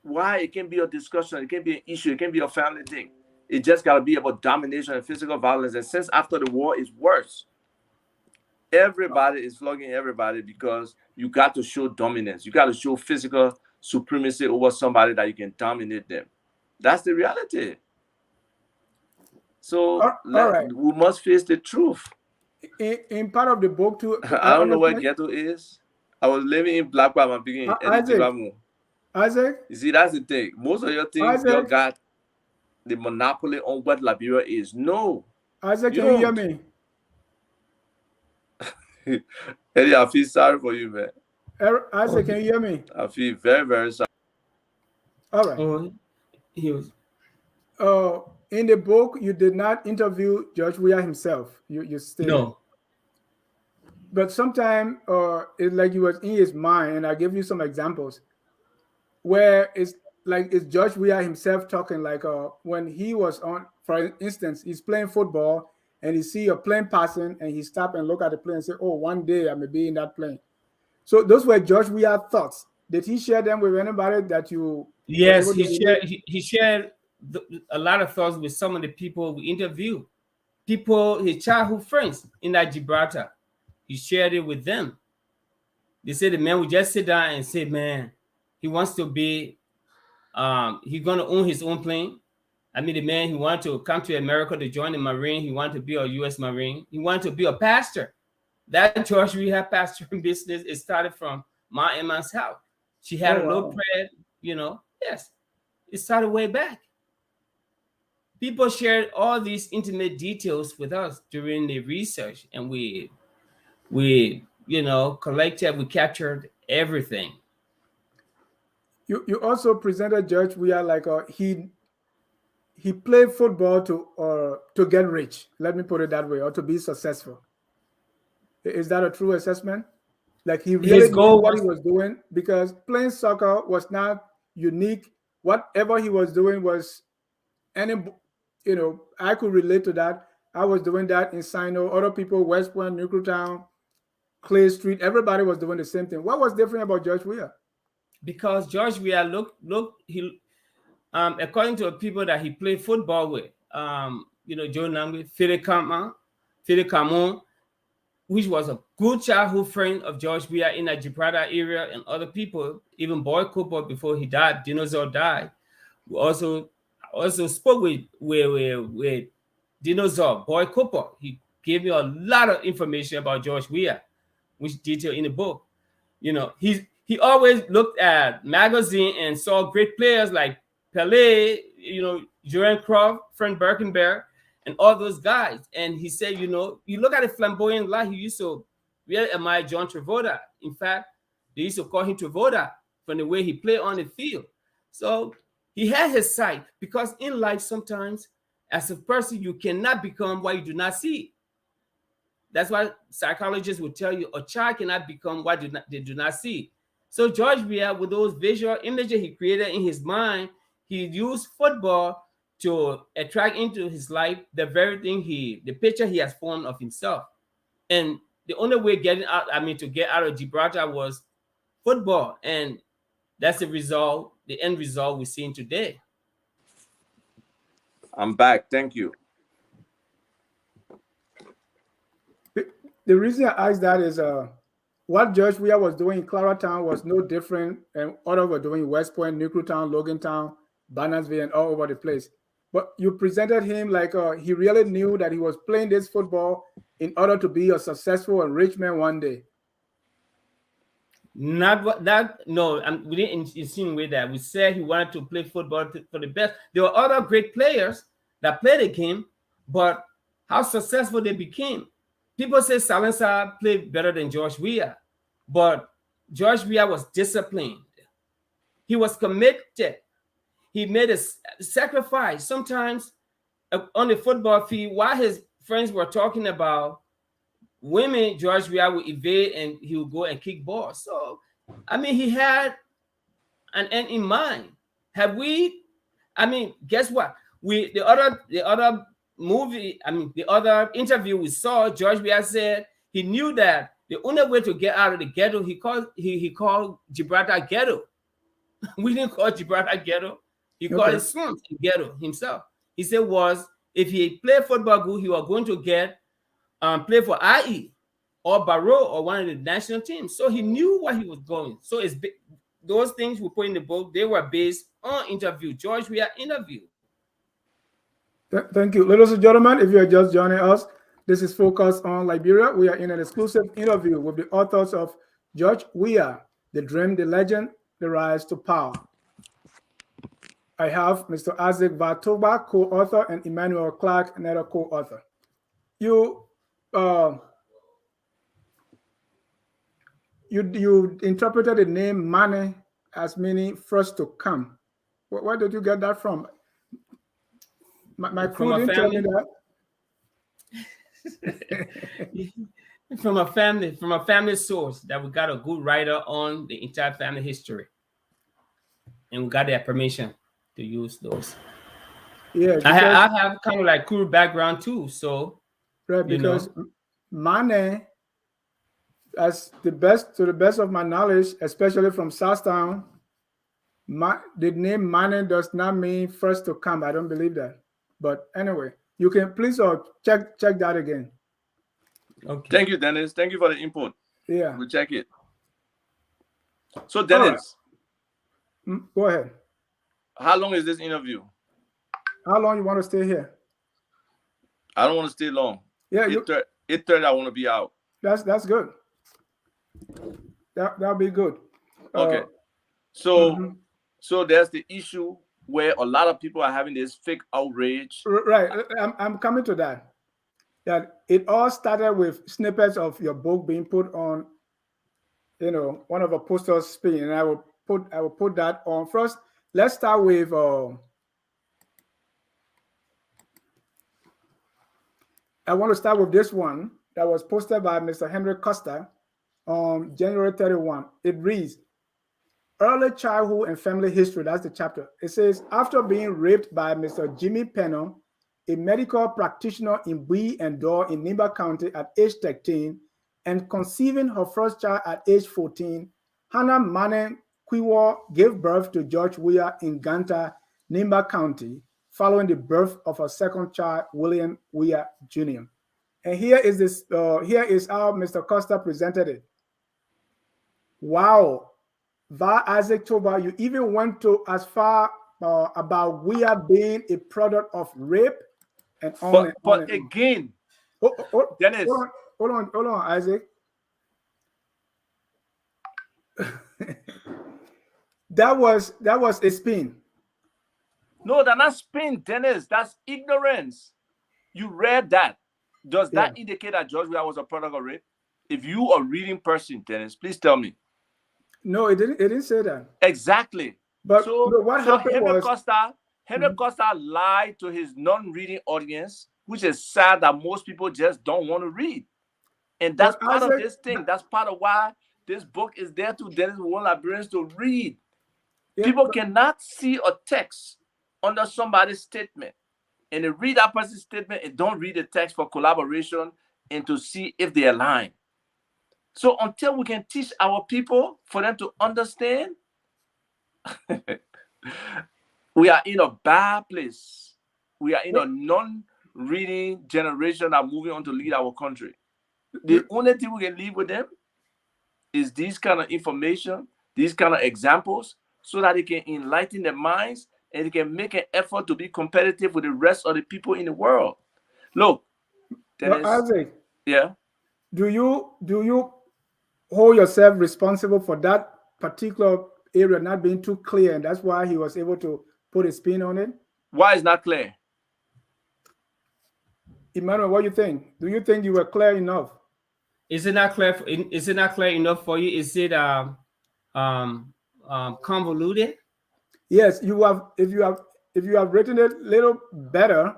Why? It can be a discussion. It can be an issue. It can be a family thing. It just got to be about domination and physical violence. And since after the war, it's worse. Everybody is flogging everybody because you got to show dominance. You got to show physical supremacy over somebody that you can dominate them. That's the reality. So right. we must face the truth. In part of the book too, I don't know where ghetto is. I was living in Black Bam beginning. Isaac. You see, that's the thing. Most of your things, you got the monopoly on what Liberia is. No. Isaac, can you hear me? Eddie, I feel sorry for you, man. Isaac, can you hear me? I feel very, very sorry. All right. He was. In the book, you did not interview George Weah himself. You stated. No. But sometimes it's like you was in his mind, and I give you some examples where it's like it's George Weah himself talking, like when he was on, for instance, he's playing football and he see a plane passing and he stop and look at the plane and say, "Oh, one day I may be in that plane." So those were George Weah thoughts. Did he share them with anybody that you? Yes, he shared a lot of thoughts with some of the people we interviewed, people, his childhood friends in that Gibraltar. He shared it with them. They said the man would just sit down and say, "Man, he wants to be, he's going to own his own plane." I mean, the man, he wanted to come to America to join the Marine. He wanted to be a U.S. Marine. He wanted to be a pastor. That George Weah pastoring business, it started from Ma Emma's house. She had a little prayer, you know. Yes, it started way back. People shared all these intimate details with us during the research, and we collected, we captured everything. You also presented George Weah like he played football to get rich. Let me put it that way, or to be successful. Is that a true assessment? Like he really knew what he was doing, because playing soccer was not unique. Whatever he was doing was, I could relate to that. I was doing that in Sino. Other people, West Point, Newtown, Clay Street, everybody was doing the same thing. What was different about George Weah? Because George Weah he according to the people that he played football with, Joe Nambi, Philip Camon, which was a good childhood friend of George Weah in the Gibraltar area, and other people, even Boy Cooper before he died, Dinosaur died. We also spoke with Dinosaur, Boy Cooper. He gave me a lot of information about George Weah, which detail in the book. He always looked at magazine and saw great players like Pelé, Joran Cruyff, Frank Beckenbauer, and all those guys. And he said, you look at the flamboyant life, he used to really admire John Travolta. In fact, they used to call him Travolta from the way he played on the field. So he had his sight, because in life sometimes, as a person, you cannot become what you do not see. That's why psychologists will tell you a child cannot become what they do not see. So George Weah, with those visual images he created in his mind, he used football to attract into his life the very thing the picture he has formed of himself. And the only way to get out of Gibraltar was football. And that's the result, the end result we're seeing today. I'm back. Thank you. The reason I asked that is what George Weah was doing in Claratown was no different than others were doing in West Point, Newtown, Logantown, Barnesville, and all over the place. But you presented him like he really knew that he was playing this football in order to be a successful and rich man one day. Not what that, no, we didn't insinuate that. We said he wanted to play football for the best. There were other great players that played the game, but how successful they became. People say Salazar played better than George Weah, but George Weah was disciplined. He was committed. He made a sacrifice. Sometimes on the football field, while his friends were talking about women, George Weah would evade and he would go and kick balls. So, I mean, he had an end in mind. Guess what? The other interview we saw, George Weah said he knew that the only way to get out of the ghetto, he called Gibraltar ghetto. We didn't call Gibraltar ghetto. He called it slums ghetto himself. He said was if he played football good, he was going to get play for IE or Barrow or one of the national teams. So he knew what he was going. So those things we put in the book, they were based on interview. George Weah interview. Thank you. Ladies and gentlemen, if you are just joining us, this is Focus on Liberia. We are in an exclusive interview with the authors of George Weah, The Dream, the Legend, The Rise to Power. I have Mr. Isaac Tukpah, co-author, and Emmanuel Clarke, another co-author. You interpreted the name Mane as meaning first to come. Where did you get that from? My crew didn't tell me that. From a family source that we got a good writer on the entire family history, and we got their permission to use those. Yeah, I have kind of like cool background too, so right, because Mane, to the best of my knowledge, especially from Southtown, the name Mane does not mean first to come. I don't believe that. But anyway, you can please check that again. Okay. Thank you, Dennis. Thank you for the input. Yeah, we'll check it. So, Dennis, go ahead. How long is this interview? How long you want to stay here? I don't want to stay long. Yeah, 8:30. I want to be out. That's good. That'll be good. Okay. So there's the issue where a lot of people are having this fake outrage. Right. I'm coming to that. That it all started with snippets of your book being put on, one of the posters speaking, and I will put that on first. Let's start with I want to start with this one that was posted by Mr. Henry Costa on January 31. It reads, Early Childhood and Family History. That's the chapter. It says, after being raped by Mr. Jimmy Pennell, a medical practitioner in Bui and Dor in Nimba County at age 13, and conceiving her first child at age 14, Hannah Mane Kwiwo gave birth to George Weah in Ganta, Nimba County, following the birth of her second child, William Weah Jr. And here is how Mr. Costa presented it. Wow. Isaac Tukpah, you even went to as far about Weah being a product of rape and on and on. But again, Dennis, hold on, Isaac. that was a spin. No, that's not spin, Dennis. That's ignorance. You read that. Does that indicate that George Weah was a product of rape? If you are a reading person, Dennis, please tell me. No, it didn't say that. Exactly. But what happened was Henry Costa lied to his non-reading audience, which is sad that most people just don't want to read. And that's part of this thing. That's part of why This book is there to Dennis. We want Liberians to read. Yeah, People cannot see a text under somebody's statement, and they read that person's statement and don't read the text for collaboration and to see if they align. So until we can teach our people for them to understand, we are in a bad place. We are in a non-reading generation that are moving on to lead our country. The only thing we can leave with them is these kind of information, these kind of examples, so that they can enlighten their minds and they can make an effort to be competitive with the rest of the people in the world. Look, Dennis, well, Isaac, yeah. do you hold yourself responsible for that particular area not being too clear, and that's why he was able to put a spin on it? Why is not clear? Emmanuel, what do you think? Do you think you were clear enough? Is it not clear? Is it not clear enough for you? Is it convoluted? Yes, you have. If you have written it a little better,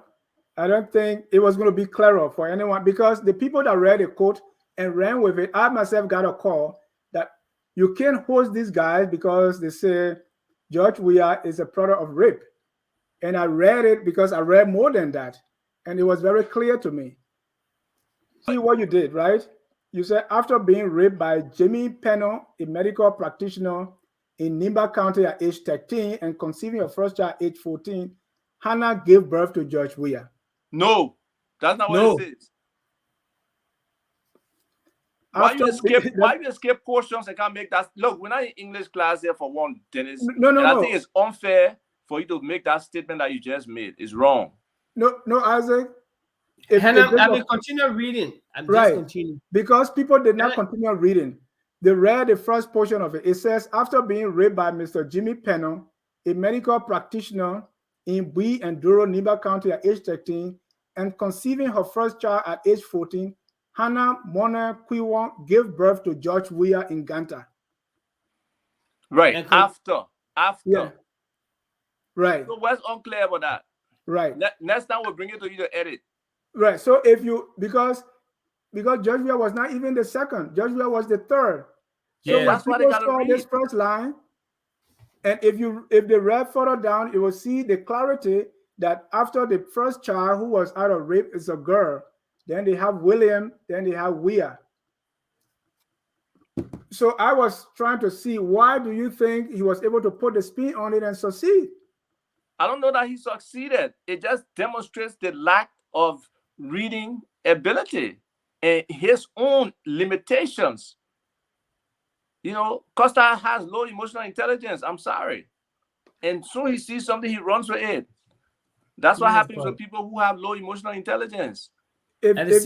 I don't think it was going to be clearer for anyone, because the people that read the quote and ran with it, I myself got a call that you can't host these guys because they say George Weah is a product of rape. And I read it because I read more than that. And it was very clear to me. See what you did, right? You said after being raped by Jimmy Pennell, a medical practitioner in Nimba County at age 13 and conceiving her first child at age 14, Hannah gave birth to George Weah. No, that's not what it says. Why you escape portions and can't make that? Look, we're not in English class here for one, Dennis. No. I think it's unfair for you to make that statement that you just made. It's wrong. No, Isaac. I will continue reading. Right. Because people did not continue reading. They read the first portion of it. It says, after being raped by Mr. Jimmy Pennell, a medical practitioner in Weah and Duro, Nimba County at age 13, and conceiving her first child at age 14, Hannah Mona Kwiwon gave birth to George Weah in Ganta. Right. After. Yeah. Right. So what's unclear about that? Right. Next time we'll bring it to you to edit. Right. So if you, because George Weah was not even the second, George Weah was the third. So that's why they saw this first line, and if they read further down, you will see the clarity that after the first child who was out of rape is a girl, then they have William, then they have Weah. So I was trying to see, why do you think he was able to put the spin on it and succeed? I don't know that he succeeded. It just demonstrates the lack of reading ability and his own limitations. You know, Costa has low emotional intelligence. I'm sorry. And soon he sees something, he runs with it. That's what happens with people who have low emotional intelligence. At the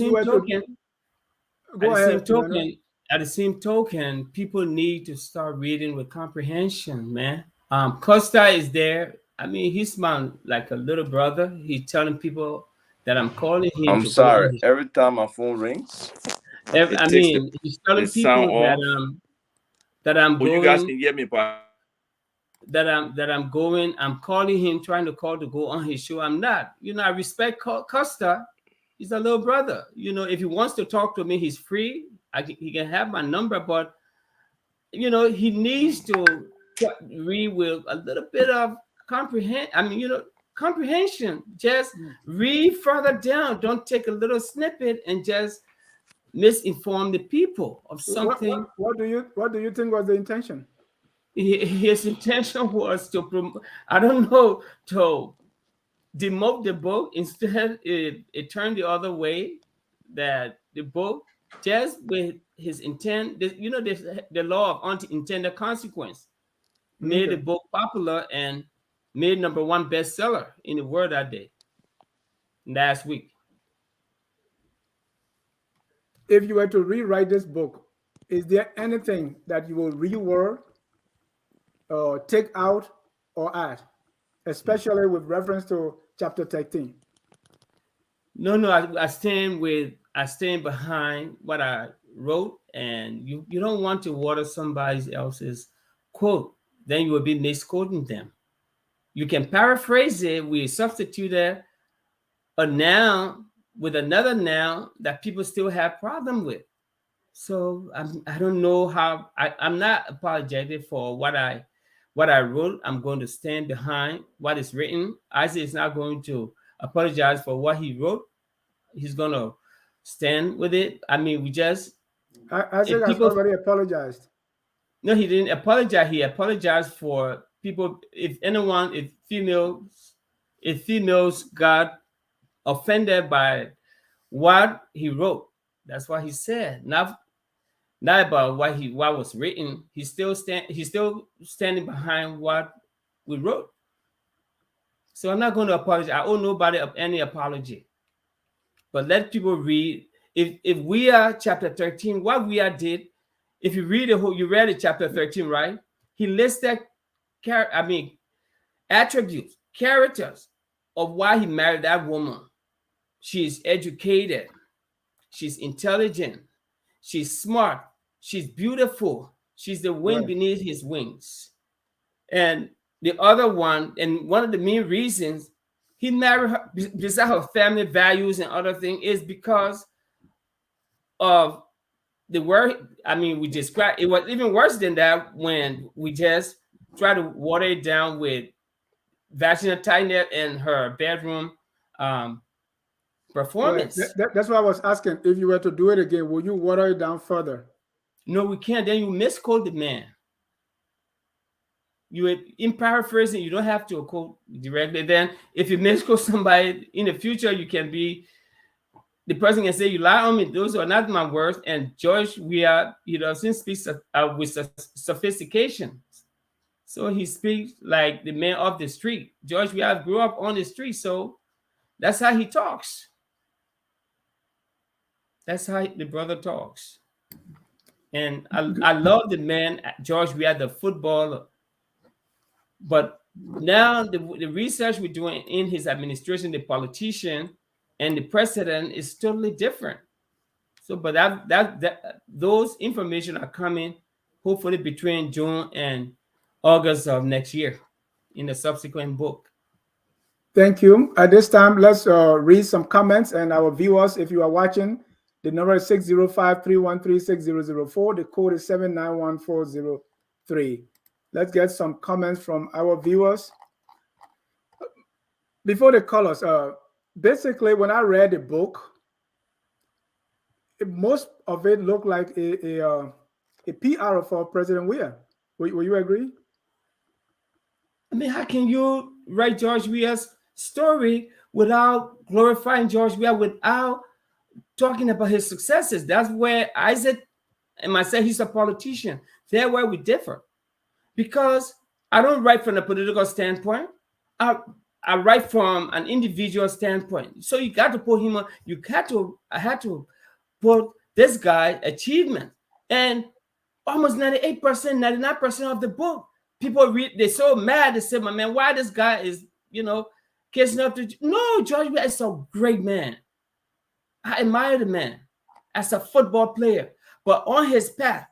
same token, people need to start reading with comprehension, man. Costa is there. I mean, he's like a little brother. He's telling people that I'm calling him. I'm sorry. Every time my phone rings, he's telling people that I'm going. You guys can get me, but that I'm going. I'm calling him, trying to call to go on his show. I'm not. You know, I respect Costa. He's a little brother. You know, if he wants to talk to me, he's free. He can have my number, but you know, he needs to read with a little bit of comprehension. Just read further down. Don't take a little snippet and just misinform the people of something. What do you think was the intention? His intention was to promote, I don't know, to demote the book. Instead, it turned the other way, that the book, just with his intent, the law of unintended consequence, made the book popular and made #1 bestseller in the world that day, last week. If you were to rewrite this book, is there anything that you will reword or take out or add, especially with reference to chapter 13? No, I stand behind what I wrote, and you don't want to water somebody else's quote, then you will be misquoting them. You can paraphrase it. We substituted a noun with another noun that people still have problem with. So I don't know how. I'm not apologetic for what I wrote. I'm going to stand behind what is written. Isaac is not going to apologize for what he wrote. He's going to stand with it. I mean, Isaac has already apologized. No, he didn't apologize. He apologized for people. If females got offended by what he wrote, that's what he said. Not about what was written. He's still standing behind what we wrote. So I'm not going to apologize. I owe nobody any apology. But let people read. If Weah chapter 13, what Weah did, if you read you read it chapter 13, right? He listed attributes, characters of why he married that woman. She's educated, she's intelligent, she's smart, she's beautiful, she's the wind beneath his wings. And the other one, and one of the main reasons he married her, besides her family values and other things, is because of the word. I mean, we described it was even worse than that when we just try to water it down with vaginal tightness in her bedroom performance. That's why I was asking, if you were to do it again, will you water it down further? No, we can't. Then you misquote the man. In paraphrasing, you don't have to quote directly. Then if you misquote somebody in the future, you can be, the person can say, you lie on me, those are not my words. And George Weah, he doesn't speak with sophistication. So he speaks like the man off the street. George Weah grew up on the street, so that's how he talks. That's how the brother talks. And I love the man, George Weah, the footballer. But now the research we're doing in his administration, the politician and the president, is totally different. So, but those information are coming hopefully between June and August of next year in the subsequent book. Thank you. At this time, let's read some comments. And our viewers, if you are watching, the number is 605-313-6004. The code is 791-403. Let's get some comments from our viewers. Before the callers, basically, when I read the book, most of it looked like a PR for President Weah. Will you agree? I mean, how can you write George Weah's story without glorifying George Weah, without talking about his successes? That's where Isaac and myself, he's a politician. That's where we differ. Because I don't write from a political standpoint. I write from an individual standpoint. So you got to put him on. I had to put this guy achievement. And almost 98%, 99% of the book, people read, they're so mad. They say, my man, why this guy is, kissing up to... No, George Weah is a great man. I admire the man as a football player. But on his path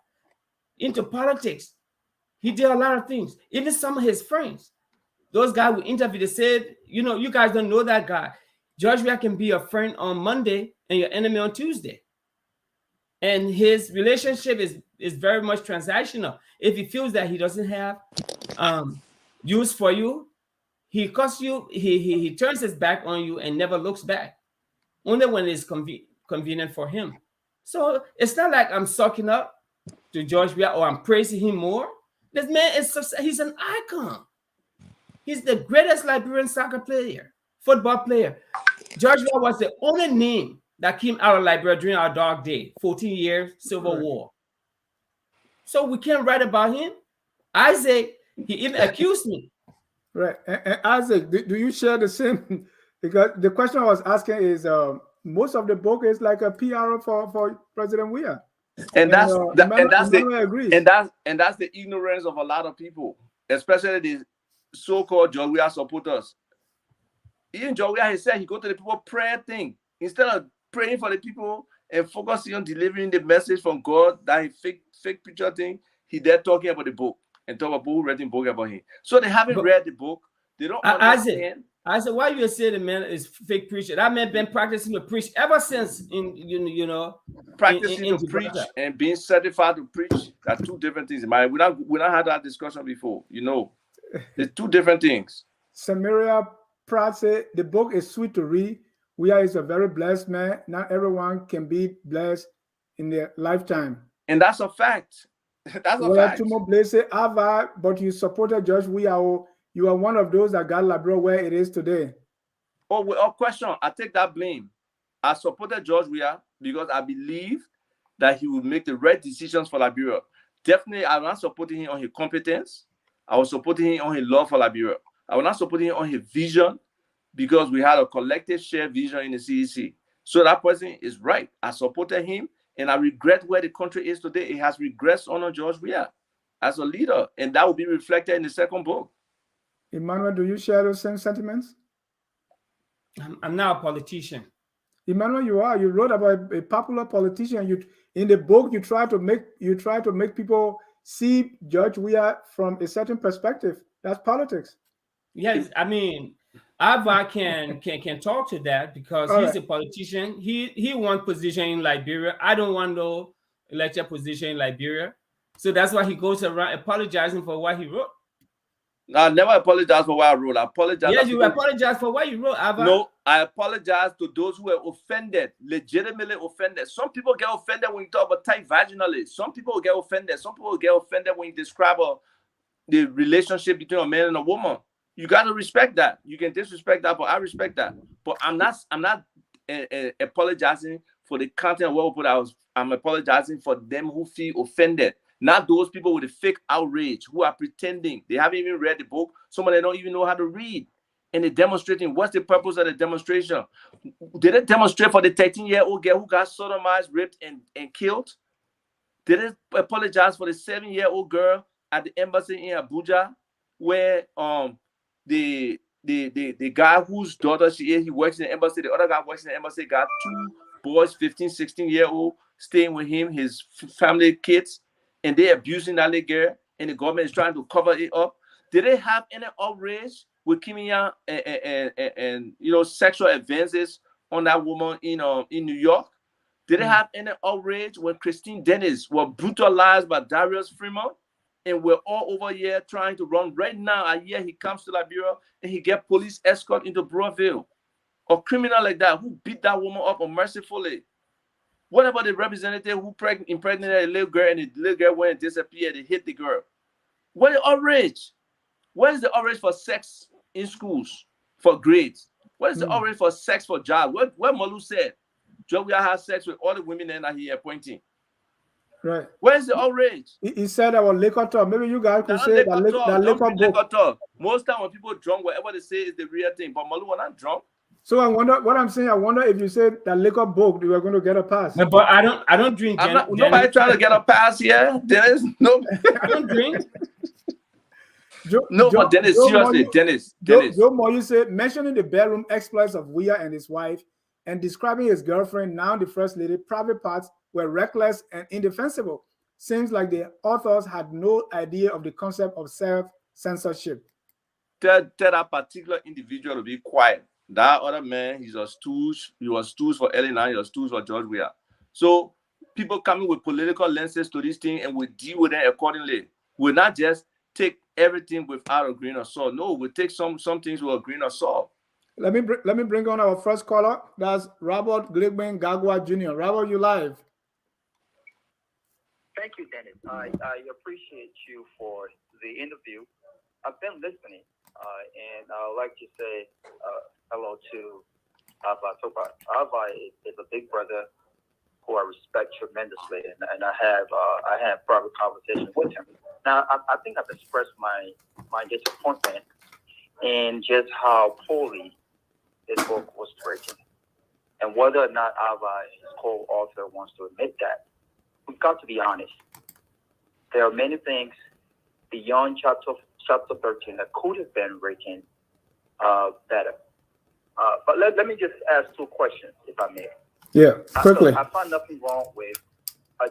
into politics, he did a lot of things. Even some of his friends, those guys we interviewed, they said, you guys don't know that guy. George Weah can be your friend on Monday and your enemy on Tuesday. And his relationship is very much transactional. If he feels that he doesn't have use for you, he cuts you, he turns his back on you and never looks back. Only when it's convenient for him. So it's not like I'm sucking up to George Weah or I'm praising him more. This man he's an icon. He's the greatest Liberian soccer player, football player. George Weah was the only name that came out of Liberia during our dark day, 14 years, Civil War. So we can't write about him. Isaac, he even accused me. Right. And Isaac, do you share the same? Because the question I was asking is, most of the book is like a PR for President Weah. And that's the ignorance of a lot of people, especially the so-called George Weah supporters. Even George Weah, he said he go to the people prayer thing instead of praying for the people and focusing on delivering the message from God. That fake picture thing. He there talking about the book and talk about who read the book about him. So they haven't read the book. They don't understand. I said, why you say the man is fake preacher? That man been practicing to preach ever since Practicing in to preach Gibraltar. and being certified to preach are two different things. We not had that discussion before. There's two different things. Samaria Pratt said the book is sweet to read. Weah is a very blessed man. Not everyone can be blessed in their lifetime. And that's a fact. That's a fact. But you supported George Weah. You are one of those that got Liberia where it is today. Oh, without question, I take that blame. I supported George Weah because I believe that he would make the right decisions for Liberia. Definitely, I'm not supporting him on his competence. I was supporting him on his love for Liberia. I was not supporting him on his vision because we had a collective shared vision in the CEC. So that person is right. I supported him, and I regret where the country is today. It has regressed under George Weah as a leader, and that will be reflected in the second book. Emmanuel, do you share those same sentiments? I'm not a politician. Emmanuel, you are. You wrote about a popular politician. In the book, you try to make people see George Weah from a certain perspective. That's politics. Yes, I mean, Ava can talk to that because he's a politician. He won position in Liberia. I don't want no elected position in Liberia. So that's why he goes around apologizing for what he wrote. I never apologize for what I wrote. I apologize. Yes, you apologize for what you wrote, Ava. No, I apologize to those who were offended, legitimately offended. Some people get offended when you talk about tight vaginally. Some people will get offended. Some people will get offended when you describe the relationship between a man and a woman. You got to respect that. You can disrespect that, but I respect that. But I'm not apologizing for the content of what we put out. I'm apologizing for them who feel offended. Not those people with a fake outrage who are pretending. They haven't even read the book. Some of them don't even know how to read. And they're demonstrating. What's the purpose of the demonstration? Did it demonstrate for the 13-year-old girl who got sodomized, raped, and killed? Did it apologize for the 7-year-old girl at the embassy in Abuja where the guy whose daughter she is, he works in the embassy, the other guy works in the embassy, got 2 boys, 15, 16-year-old, staying with him, his family, kids, and they're abusing that little girl, and the government is trying to cover it up. Did they have any outrage with Kimia and sexual advances on that woman in New York? Did they have any outrage when Christine Dennis was brutalized by Darius Freeman? And we're all over here trying to run. Right now, I hear he comes to Liberia and he get police escort into Broadville. A criminal like that who beat that woman up unmercifully. What about the representative who impregnated a little girl and the little girl went and disappeared and hit the girl? What is outrage? What is the outrage for sex in schools, for grades? What is the outrage for sex for jobs? What Malu said, Joe Weah has sex with all the women that he appointing. Right. Where's the outrage? He said our liquor talk. Maybe you guys could say that liquor talk. Most time when people drunk, whatever they say is the real thing. But Malu, when I'm drunk. So I wonder if you said that liquor book, you were going to get a pass. No, but I don't drink. Nobody trying to get a pass here. Dennis, no. I don't drink. But Dennis, seriously, Dennis. Joe Moyu said, mentioning the bedroom exploits of Weah and his wife and describing his girlfriend, now the first lady, private parts were reckless and indefensible. Seems like the authors had no idea of the concept of self-censorship. Tell that particular individual to be quiet. That other man, he was stools for Elena, he was stools for George Weah. So people coming with political lenses to this thing and we deal with them accordingly. We'll not just take everything without a grain of salt. No, we'll take some things with a grain of salt. Let me bring on our first caller. That's Robert Glickman Gagwa Jr. Robert, you live. Thank you, Dennis. I appreciate you for the interview. I've been listening, and I would like to say hello to Tukpah. Ava is a big brother who I respect tremendously, and I have private conversations with him. Now, I think I've expressed my disappointment in just how poorly this book was written, and whether or not Ava, his co-author, wants to admit that. We've got to be honest. There are many things beyond chapter 13 that could have been written better. But let me just ask 2 questions, if I may. Yeah, quickly. I find nothing wrong with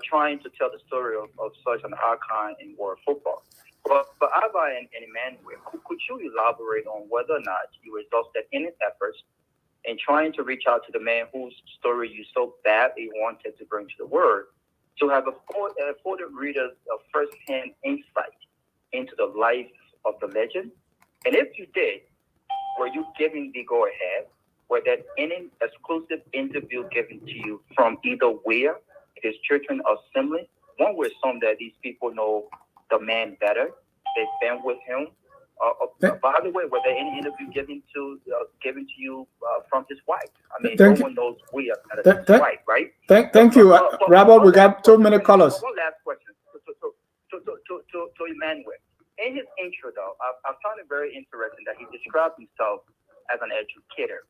trying to tell the story of such an icon in world football. But Ava and Emmanuel, could you elaborate on whether or not you exhausted any efforts in trying to reach out to the man whose story you so badly wanted to bring to the world, to have afforded readers a first-hand insight into the life of the legend? And if you did, were you given the go-ahead? Were there any exclusive interview given to you from either Weah, his children, or Assembly? One would assume that these people know the man better. They've been with him. By the way, were there any interview given to you from his wife? I mean, no one knows Weah better than his wife, right? Thank you, Robert. We got 2 minute callers. One last question to Emmanuel. In his intro, though, I found it very interesting that he described himself as an educator.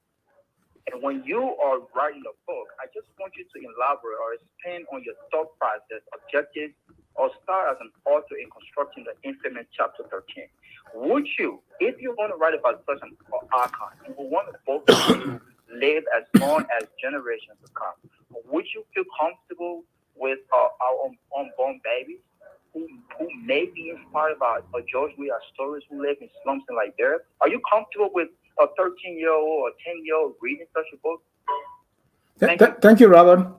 And when you are writing a book, I just want you to elaborate or expand on your thought process, objectives, or start as an author in constructing the infamous chapter 13. Would you, if you want to write about such an icon, you would want a book to live as long as generations to come, would you feel comfortable with our unborn babies who may be inspired by George Weah stories, who live in slums in Liberia? Are you comfortable with a 13-year-old or 10-year-old reading such a book? Thank you, Robert.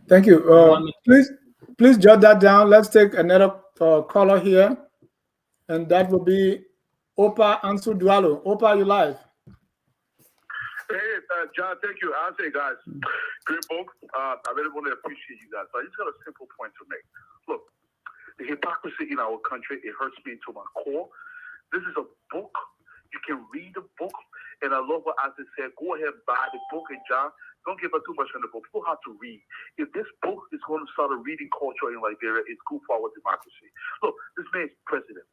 Thank you. Please jot that down. Let's take another caller here, and that will be Opa Ansu Dualo. Opa, you live? Hey, John, thank you. I'll say, guys, great book. I really want to appreciate you guys. I just got a simple point to make. Look, the hypocrisy in our country, it hurts me to my core. This is a book. You can read the book, and I love what Isaac said. Go ahead and buy the book, and John, don't give us too much on the book. People have to read. If this book is going to start a reading culture in Liberia, it's good for our democracy. Look, this man is president.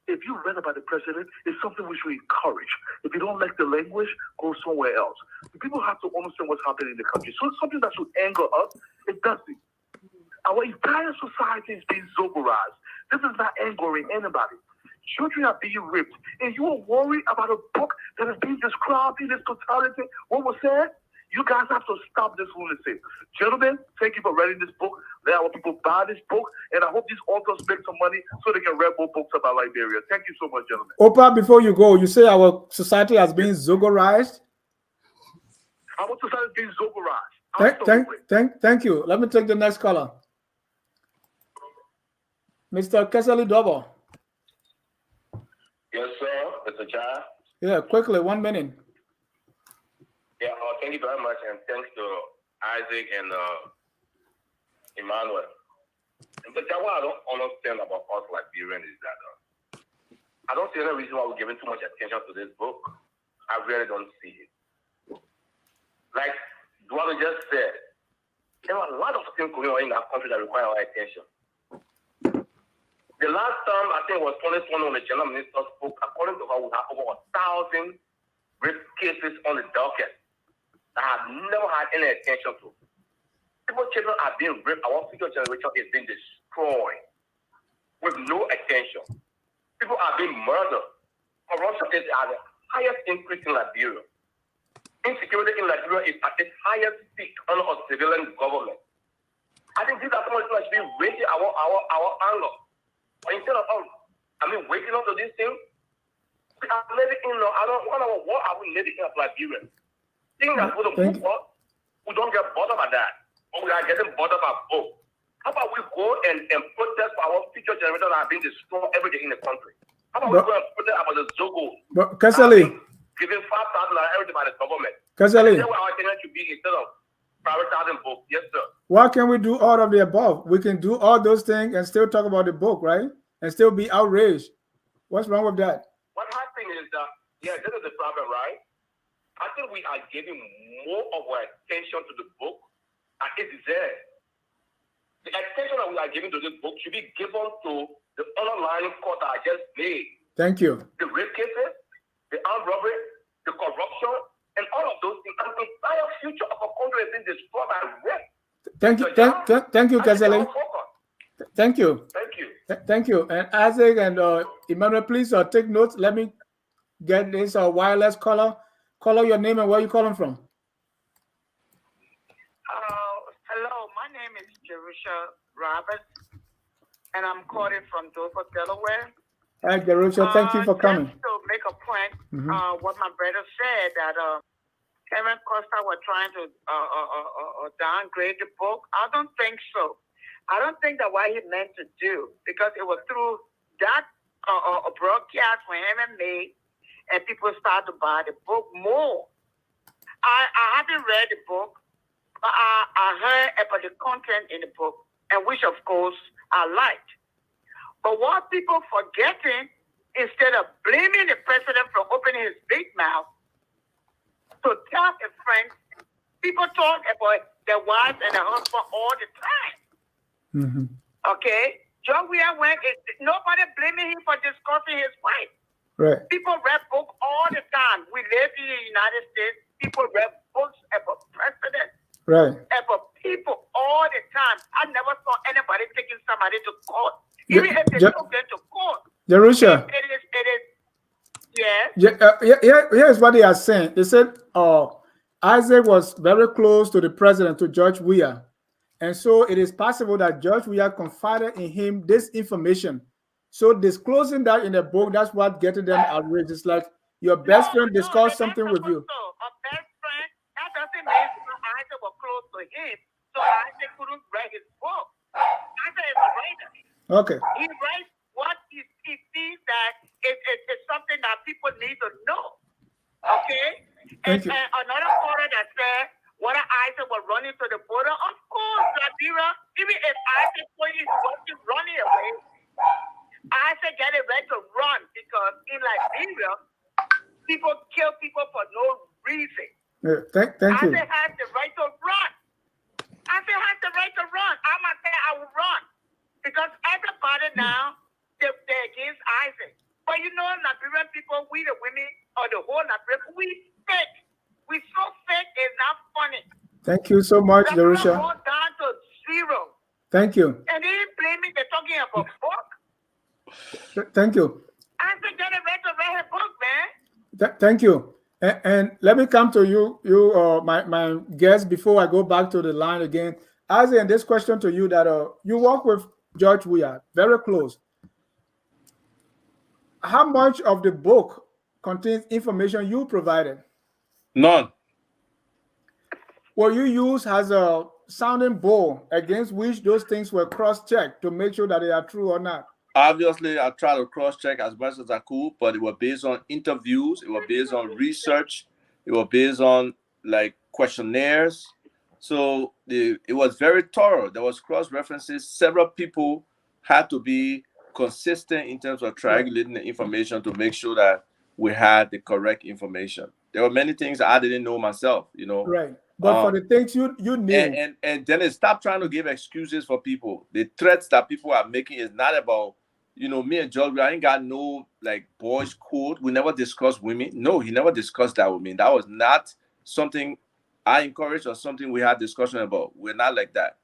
If you read about the president, it's something we should encourage. If you don't like the language, go somewhere else. The people have to understand what's happening in the country. So it's something that should anger us. It doesn't. Our entire society is being zoberized. This is not angering anybody. Children are being raped, and you are worried about a book that is being described in this totality. What was said? You guys have to stop this lunacy. Gentlemen, thank you for reading this book. Let our people buy this book, and I hope these authors make some money so they can read more books about Liberia. Thank you so much, gentlemen. Opa, before you go, you say our society has been zogorized? Our society is being zogorized. Thank you. Let me take the next caller. Mr. Kesali Dobo. Yes, sir. Mr. John. Yeah, quickly, 1 minute. Yeah, thank you very much, and thanks to Isaac and Emmanuel. But what I don't understand about us Liberians is that I don't see any reason why we're giving too much attention to this book. I really don't see it. Like Duane just said, there are a lot of things going on in our country that require our attention. The last time, I think it was 2020 when the general minister spoke, according to her, we have over 1,000 rape cases on the docket that have never had any attention to. People's children are being raped. Our future generation is being destroyed with no attention. People are being murdered. Corruption is at the highest increase in Liberia. Insecurity in Liberia is at its highest peak under a civilian government. I think these are some of the things that should be raising our anger. But instead of waking up to these things, we are living in what are we living in of Liberia? Things that we don't move up, we don't get bothered by that. But we are getting bothered by both. How about we go and protest for our future generation that are being destroyed every day in the country? How about we go and protest about the Zogo? But Kesali, giving $5,000 every day by the government. Kesali, that's where our attention should be instead of prioritizing books. Yes, sir. Why can't we do all of the above? We can do all those things and still talk about the book, right? And still be outraged. What's wrong with that? What happened is that, this is the problem, right? I think we are giving more of our attention to the book than it deserves. The attention that we are giving to this book should be given to the underlying cause that I just made. Thank you. The rape cases, the armed robbery, the corruption, and all of those things. And the entire future of our country is being destroyed by rape. Thank you, Kesali. Thank you. Thank you. And Isaac and Emmanuel, please take notes. Let me get this wireless caller. Caller, your name and where you calling from? Hello, my name is Jerusha Roberts, and I'm calling from Dover, Delaware. All right, Jerusha, thank you for coming. Just to make a point, what my brother said, that Kevin Costa was trying to downgrade the book. I don't think so. I don't think that what he meant to do, because it was through that broadcast when Emmanuel made, and people started to buy the book more. I haven't read the book, but I heard about the content in the book, and which, of course, I liked. But what people forgetting, instead of blaming the president for opening his big mouth to tell a friend, people talk about their wives and their husband all the time. Okay? Weah went, nobody blaming him for discussing his wife. Right. People read books all the time. We live in the United States. People read books about presidents. Right. About people all the time. I never saw anybody taking somebody to court. Even if they took them to court. Jerusha. Here's what they are saying. They said Isaac was very close to the president, to Judge Weah. And so it is possible that Judge Weah confided in him this information. So disclosing that in a book, that's what getting them outraged. It's like your best friend discussed something with you. A best friend, that doesn't mean Isaac was close to him, so Isaac couldn't write his book. Isaac is a writer. Okay. He writes what he sees that it's something that people need to know. Okay? And another caller that said, whether Isaac was running to the border, of course, Liberia, even if Isaac told you he wasn't running away, Isaac got a right to run, because in Liberia, people kill people for no reason. Thank you. Isaac has the right to run. Isaac has the right to run. I must say I will run, because everybody now, they're against Isaac. But you know, Liberian people, we the women, or the whole Liberian, we fake. We so fake, it's not funny. Thank you so much, Jerusha. Go down to zero. Thank you. And they blaming, they're talking about book. Thank you. Isaac got a right to write a book, man. Thank you. And let me come to you, my guest, before I go back to the line again. Isaac, and this question to you, that you work with Judge Weah, very close. How much of the book contains information you provided? None. What you use as a sounding board against which those things were cross-checked to make sure that they are true or not? Obviously, I try to cross-check as much as I could, but it was based on interviews, it was based on research, it was based on like questionnaires. So it was very thorough. There was cross-references. Several people had to be consistent in terms of triangulating the information to make sure that we had the correct information. There were many things I didn't know myself, you know. Right. But for the things you knew. And then it stopped trying to give excuses for people. The threats that people are making is not about, you know, me and George, I ain't got no like boys code. We never discussed women. No, he never discussed that with me. That was not something I encouraged or something we had discussion about. We're not like that.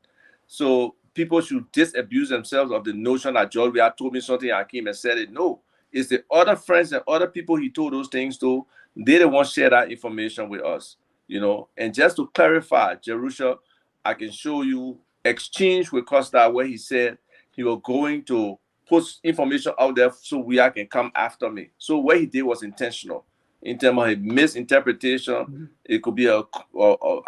So people should disabuse themselves of the notion that George Weah told me something, I came and said it. No, it's the other friends and other people he told those things to. They didn't want to share that information with us, you know. And just to clarify, Jerusha, I can show you exchange with Costa where he said he was going to put information out there so Weah can come after me. So what he did was intentional. In terms of his misinterpretation, it could be out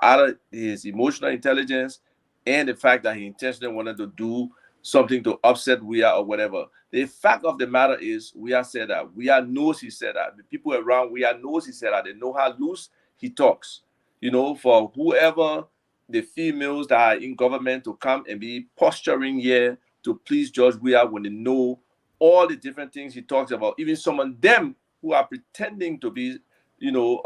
of his emotional intelligence and the fact that he intentionally wanted to do something to upset Weah or whatever. The fact of the matter is, Weah said that. Weah knows he said that. The people around Weah knows he said that. They know how loose he talks. You know, for whoever the females that are in government to come and be posturing here to please Judge Weah when they know all the different things he talks about, even some of them who are pretending to be, you know,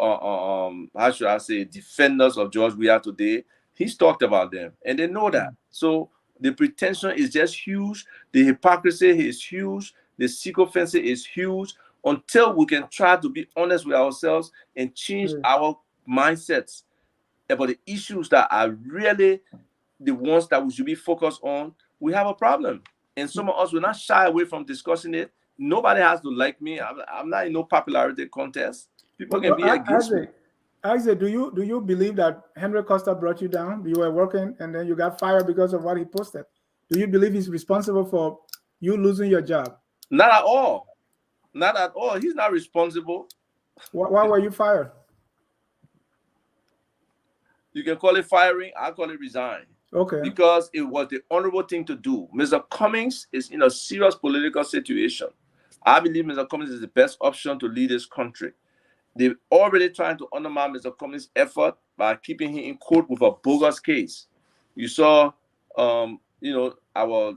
how should I say, defenders of Judge Weah today, he's talked about them, and they know that. So the pretension is just huge. The hypocrisy is huge. The sycophancy is huge. Until we can try to be honest with ourselves and change our mindsets about the issues that are really the ones that we should be focused on, we have a problem. And some of us will not shy away from discussing it. Nobody has to like me. I'm not in no popularity contest. People can be against me. Isaac, do you believe that Henry Costa brought you down? You were working and then you got fired because of what he posted. Do you believe he's responsible for you losing your job? Not at all. Not at all. He's not responsible. Why were you fired? You can call it firing. I call it resign. Okay. Because it was the honorable thing to do. Mr. Cummings is in a serious political situation. I believe Mr. Cummings is the best option to lead this country. They're already trying to undermine Mr. Cummings' effort by keeping him in court with a bogus case. You saw, our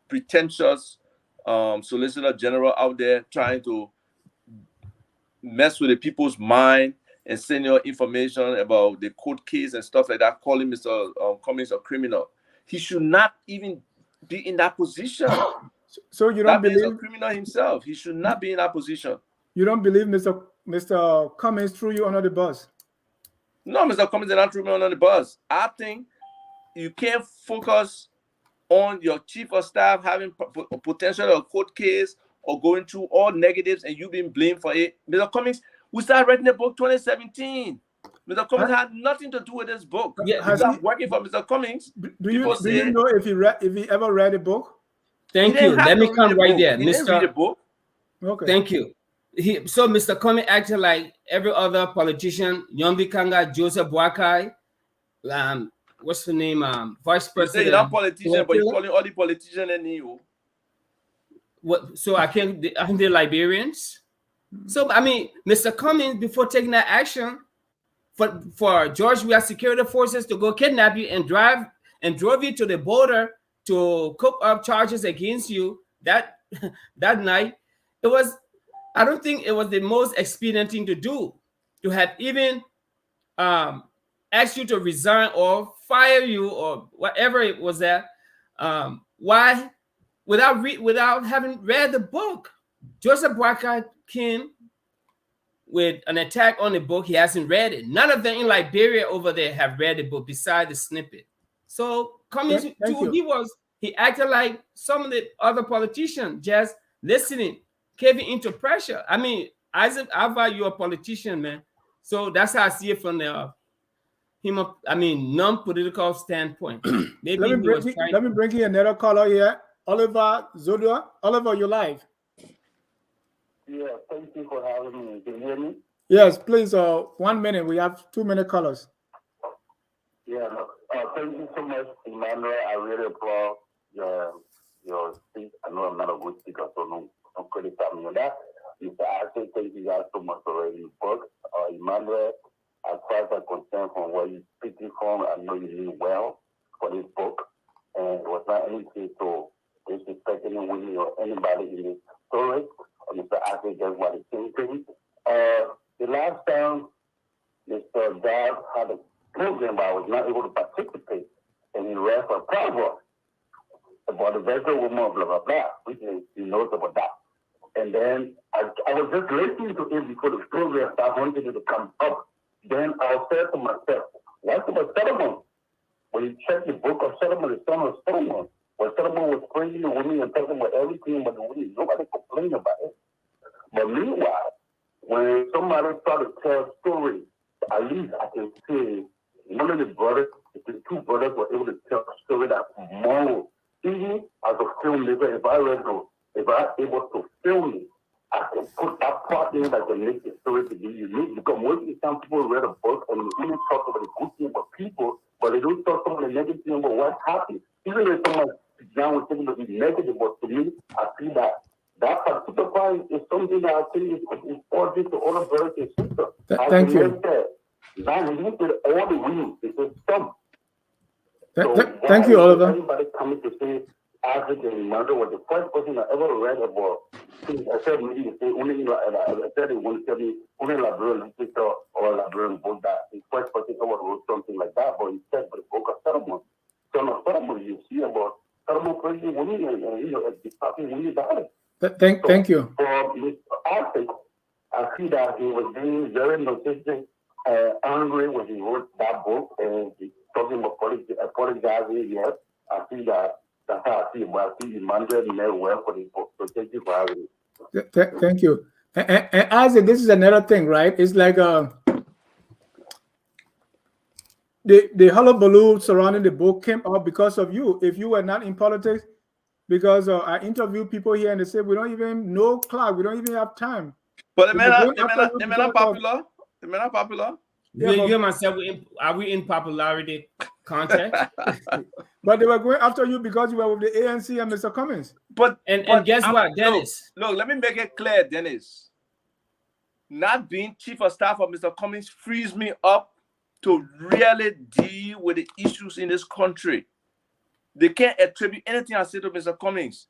pretentious Solicitor General out there trying to mess with the people's mind and send your information about the court case and stuff like that, calling Mr. Cummings a criminal. He should not even be in that position. So you don't believe a criminal himself. He should not be in that position. You don't believe Mr. Cummings threw you under the bus? No, Mr. Cummings did not throw me under the bus. I think you can't focus on your chief of staff having potential a court case or going through all negatives and you being blamed for it. Mr. Cummings, we started writing the book 2017. Mr. Cummings had nothing to do with this book. Yeah, he's not working for Mr. Cummings. Do you know if he ever read the book? Thank you. Let me come right there, Mr. Read the book. Okay. Thank you. So Mr. Cummings acted like every other politician, Yombi Kanga, Joseph Boakai, what's the name? Vice President. You're not politician, but you're calling all the politicians and you. What? So I think they're Liberians. So I mean, Mr. Cummings, before taking that action, for George Weah security forces to go kidnap you and drove you to the border to cook up charges against you that night, I don't think it was the most expedient thing to do, to have even asked you to resign or fire you or whatever it was that. Why? Without having read the book. Joseph Boakai came with an attack on the book. He hasn't read it. None of them in Liberia over there have read the book besides the snippet. So Cummings, he acted like some of the other politicians, just listening, caving into pressure. I mean, Isaac Alva, you're a politician, man. So that's how I see it from the non-political standpoint. Maybe let me bring you another caller here. Oliver Zodua. Oliver, you're live. Yeah, thank you for having me. Can you hear me? Yes, please. 1 minute. We have 2 minute callers. Yeah, thank you so much, Emmanuel. I really applaud your speech. I know I'm not a good speaker, so no credit me on that. Mr. Ashley, thank you guys so much for writing the book. Emmanuel, as far as I'm concerned from where you're speaking from, I know you mean well for this book. And it was not anything to disrespect anyone or anybody in this story. Mr. Ashley just what the same thing. The last time Mr. Dad had a program, but I was not able to participate, and he read a proverb about the virtual woman, blah, blah, blah, which is, he knows about that. And then I was just listening to him before the program started. I wanted it to come up. Then I said to myself, what's about Solomon? When you check the book of Solomon, the son of Solomon, when Solomon was praising the women and talking about everything but the women, nobody complained about it. But meanwhile, when somebody started to tell a story, at least I can say one of the brothers, the two brothers were able to tell a story that moral. Even as a filmmaker, if I'm able to film it, I can put that part in that can make the story to be unique. Because most of the time people read a book and they only talk about the good thing about people, but they don't talk about the negative thing about what happened. Even if someone down with something to be negative, but to me, I see that particular part is something that I think is important to all the brothers and sisters. Thank you. Now, we look at all the wins. It's just some. Thank you, Oliver. Everybody coming to say Africa and Emmanuel was the first person I ever read about. I said maybe to say only I said they want to tell me only Liberian literature or Liberian book that the first person ever wrote something like that. But instead, for the book of Solomon, son of Solomon, you see about Solomon praising women and discussing women about it. Thank you. For Mr. Isaac, I see that he was being very narcissistic, angry when he wrote that book, and he's talking about apologizing. Yes, I see that. That's how I see it. But I see Emmanuel very well for this book. So thank you for having me. Thank you. And Isaac, this is another thing, right? It's like the hullabaloo surrounding the book came up because of you. If you were not in politics, because I interview people here and they say we don't even know Clarke. We don't even have time. But They they were may going after you not because of- popular. They may not popular. Yeah, you and myself, are we in popularity contest? but they were going after you because you were with the ANC and Mr. Cummings. But guess what, Dennis? Look, let me make it clear, Dennis. Not being chief of staff of Mr. Cummings frees me up to really deal with the issues in this country. They can't attribute anything I say to Mr. Cummings.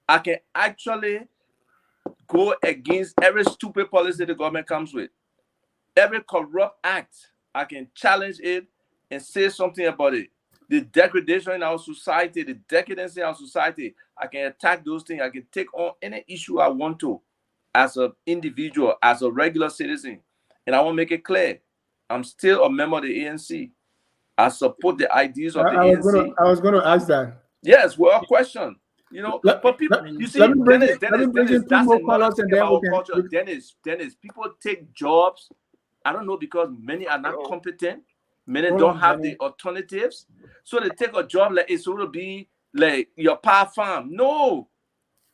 I can actually go against every stupid policy the government comes with. Every corrupt act, I can challenge it and say something about it. The degradation in our society, the decadence in our society, I can attack those things. I can take on any issue I want to as an individual, as a regular citizen. And I want to make it clear, I'm still a member of the ANC. I support the ideas of the ANC. I was going to ask that. Yes, without question. You know, but people, you see, Dennis, that's another thing about our culture. Dennis, people take jobs. I don't know, because many are not competent. Many don't have the alternatives. So they take a job like it's going to be like your power farm. No.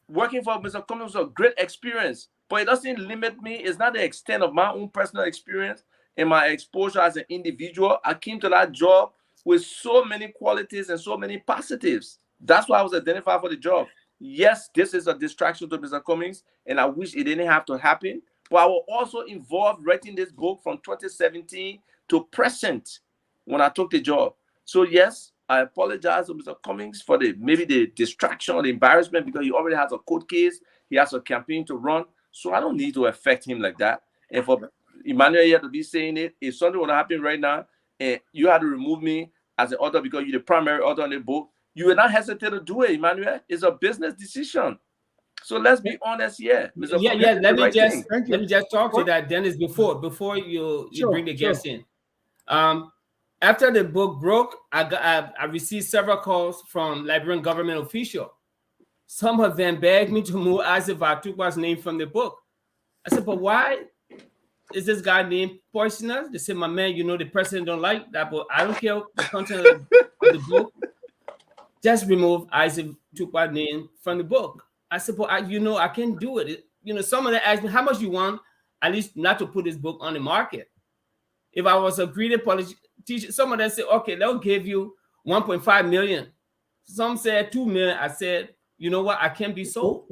Working for Mr. Cummings was a great experience, but it doesn't limit me. It's not the extent of my own personal experience and my exposure as an individual. I came to that job with so many qualities and so many positives. That's why I was identified for the job. Yes, this is a distraction to Mr. Cummings, and I wish it didn't have to happen. But I was also involved writing this book from 2017 to present when I took the job. So yes, I apologize to Mr. Cummings for maybe the distraction or the embarrassment, because he already has a court case. He has a campaign to run. So I don't need to affect him like that. And for Emmanuel here to be saying it, if something would happen right now and you had to remove me as an author because you're the primary author on the book, you would not hesitate to do it, Emmanuel. It's a business decision. So let's be honest here. Mr. Yeah. Let me just talk to that, Dennis, before you bring the guests in. After the book broke, I received several calls from Liberian government officials. Some of them begged me to move Isaac Tukpah's name from the book. I said, but why is this guy named poisonous? They said, my man, you know the president don't like that, but I don't care the content of the book. Just remove Isaac Tukpah's name from the book. I said, but I can't do it. Some of them asked me, how much you want, at least not to put this book on the market. If I was a greedy politician, some of them said, okay, they'll give you 1.5 million. Some said 2 million. I said, you know what? I can't be sold.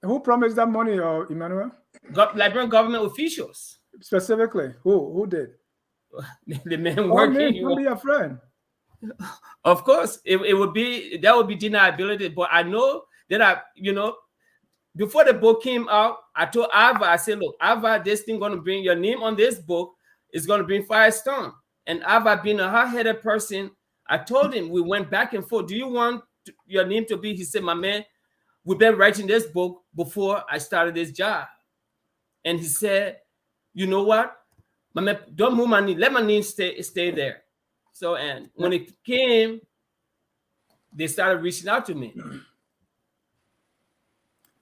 Who promised that money, Emmanuel? Liberian government officials. Specifically, who did? The man working. Don't be a friend. Of course, that would be deniability. But I know that before the book came out, I told Ava, I said, look, Ava, this thing gonna bring your name on this book is gonna bring Firestone. And Ava, being a hard-headed person, I told him, we went back and forth. Do you want your name to be? He said, my man, we've been writing this book before I started this job. And he said, you know what? My man, don't move my name. Let my name stay there. So, and when it came, they started reaching out to me.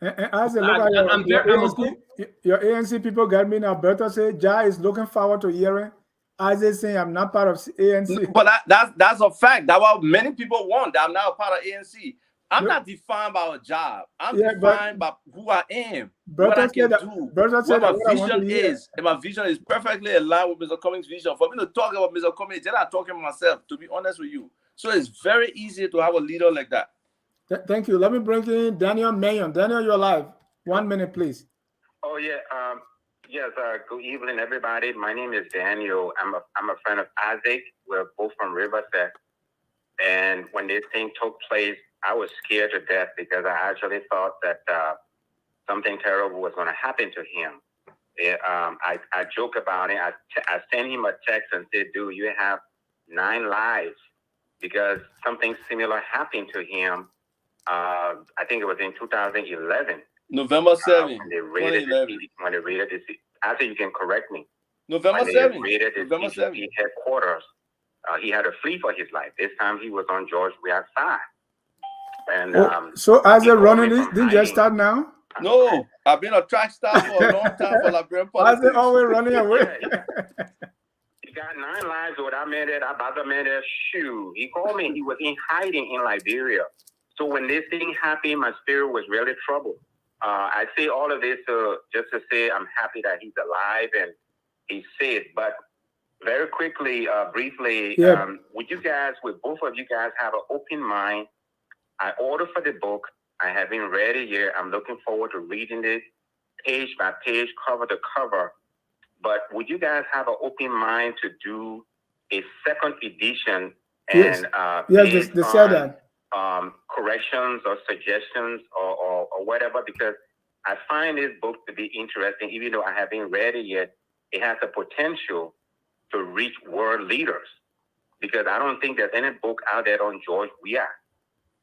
And as a look at your ANC people got me in Alberta say, Jai is looking forward to hearing Isaac saying I'm not part of ANC. But that's a fact. That's what many people want. That I'm not a part of ANC. I'm not defined by a job. I'm defined by who I am, what I can do, what my vision is. And my vision is perfectly aligned with Mr. Cummings' vision. For me to talk about Mr. Cummings, then I'm talking about myself, to be honest with you. So it's very easy to have a leader like that. Thank you. Let me bring in Daniel Mayon. Daniel, you're live. 1 minute, please. Oh, yeah. Yes, good evening, everybody. My name is Daniel. I'm a friend of Isaac. We're both from Riverside. And when this thing took place, I was scared to death because I actually thought that something terrible was going to happen to him. I joke about it. I sent him a text and said, dude, you have 9 lives, because something similar happened to him. I think it was in 2011. November 7th, when they raided the after you can correct me. November 7th. Raided the headquarters. He had to flee for his life. This time he was on George Weah side. And so as a running, didn't just start now? No, I've been a track star for a long time for Liberian politics. As they always running away. He got 9 lives. What I made it, about the shoe. He called me. He was in hiding in Liberia. So when this thing happened, my spirit was really troubled. I say all of this just to say I'm happy that he's alive and he's safe. But very quickly, briefly, would both of you guys have an open mind? I ordered for the book. I haven't read it yet. I'm looking forward to reading it page by page, cover to cover. But would you guys have an open mind to do a second edition and they said that. Corrections or suggestions or whatever? Because I find this book to be interesting, even though I haven't read it yet. It has the potential to reach world leaders, because I don't think there's any book out there on George Weah.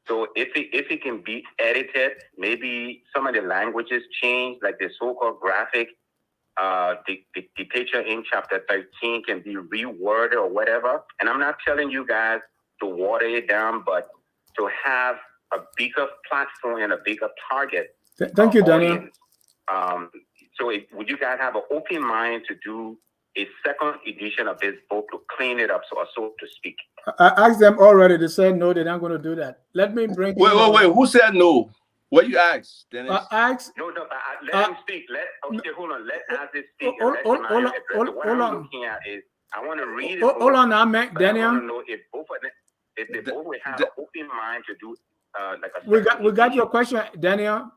So if it can be edited, maybe some of the languages change, like the so-called graphic, the picture in chapter 13 can be reworded or whatever. And I'm not telling you guys to water it down, but to have a bigger platform and a bigger target. Thank you, Daniel. Would you guys have an open mind to do a second edition of this book to clean it up, so to speak? I asked them already. They said no, they're not going to do that. Let me bring. Wait. Who said no? What you asked, Dennis? Let him speak. Hold on. Let Isaac speak. What I'm looking at is I want to read it. Hold on, Daniel. I want to know if both of them, if they both will have an open mind to do like a. We got your question, Daniel.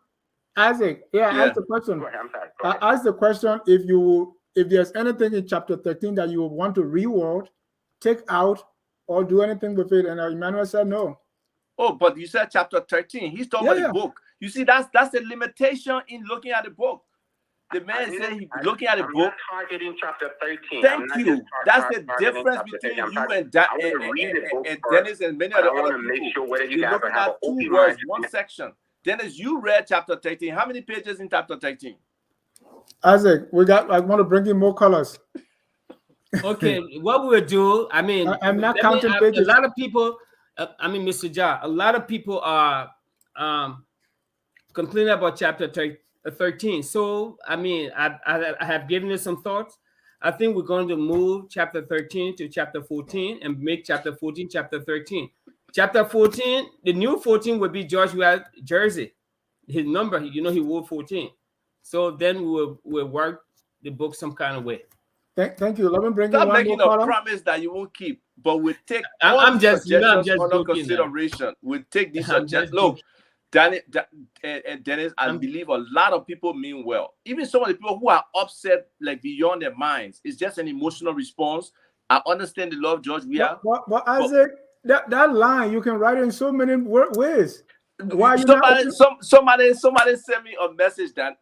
Isaac, ask the question. Go ahead, I'm sorry. I asked the question if there's anything in chapter 13 that you would want to reword, take out, or do anything with it, and Emmanuel said no. Oh, but you said chapter 13. He's talking about the book. You see, that's the limitation in looking at the book. The man said he's looking at the book. Not targeting chapter 13. Thank you. That's the difference between you and Dennis and many other people. I want to make sure whether you guys have at two words, one section. Dennis, you read chapter 13. How many pages in chapter 13? Isaac, I want to bring in more colors. Okay, what we will do, I'm not counting pages. A lot of people, Mr. Ja, a lot of people are complaining about chapter 13. So, I have given it some thoughts. I think we're going to move chapter 13 to chapter 14 and make chapter 14 chapter 13. Chapter 14, the new 14 will be George Weah jersey. His number, he wore 14. So then we'll work the book some kind of way. Thank you. Let me bring Stop you one making more a promise that you won't keep, but we take I'm just under consideration. We take these suggestions. Look, Dennis, I believe a lot of people mean well. Even some of the people who are upset, like beyond their minds, it's just an emotional response. I understand the love George Weah. But Isaac, that line you can write it in so many ways. Why somebody sent me a message that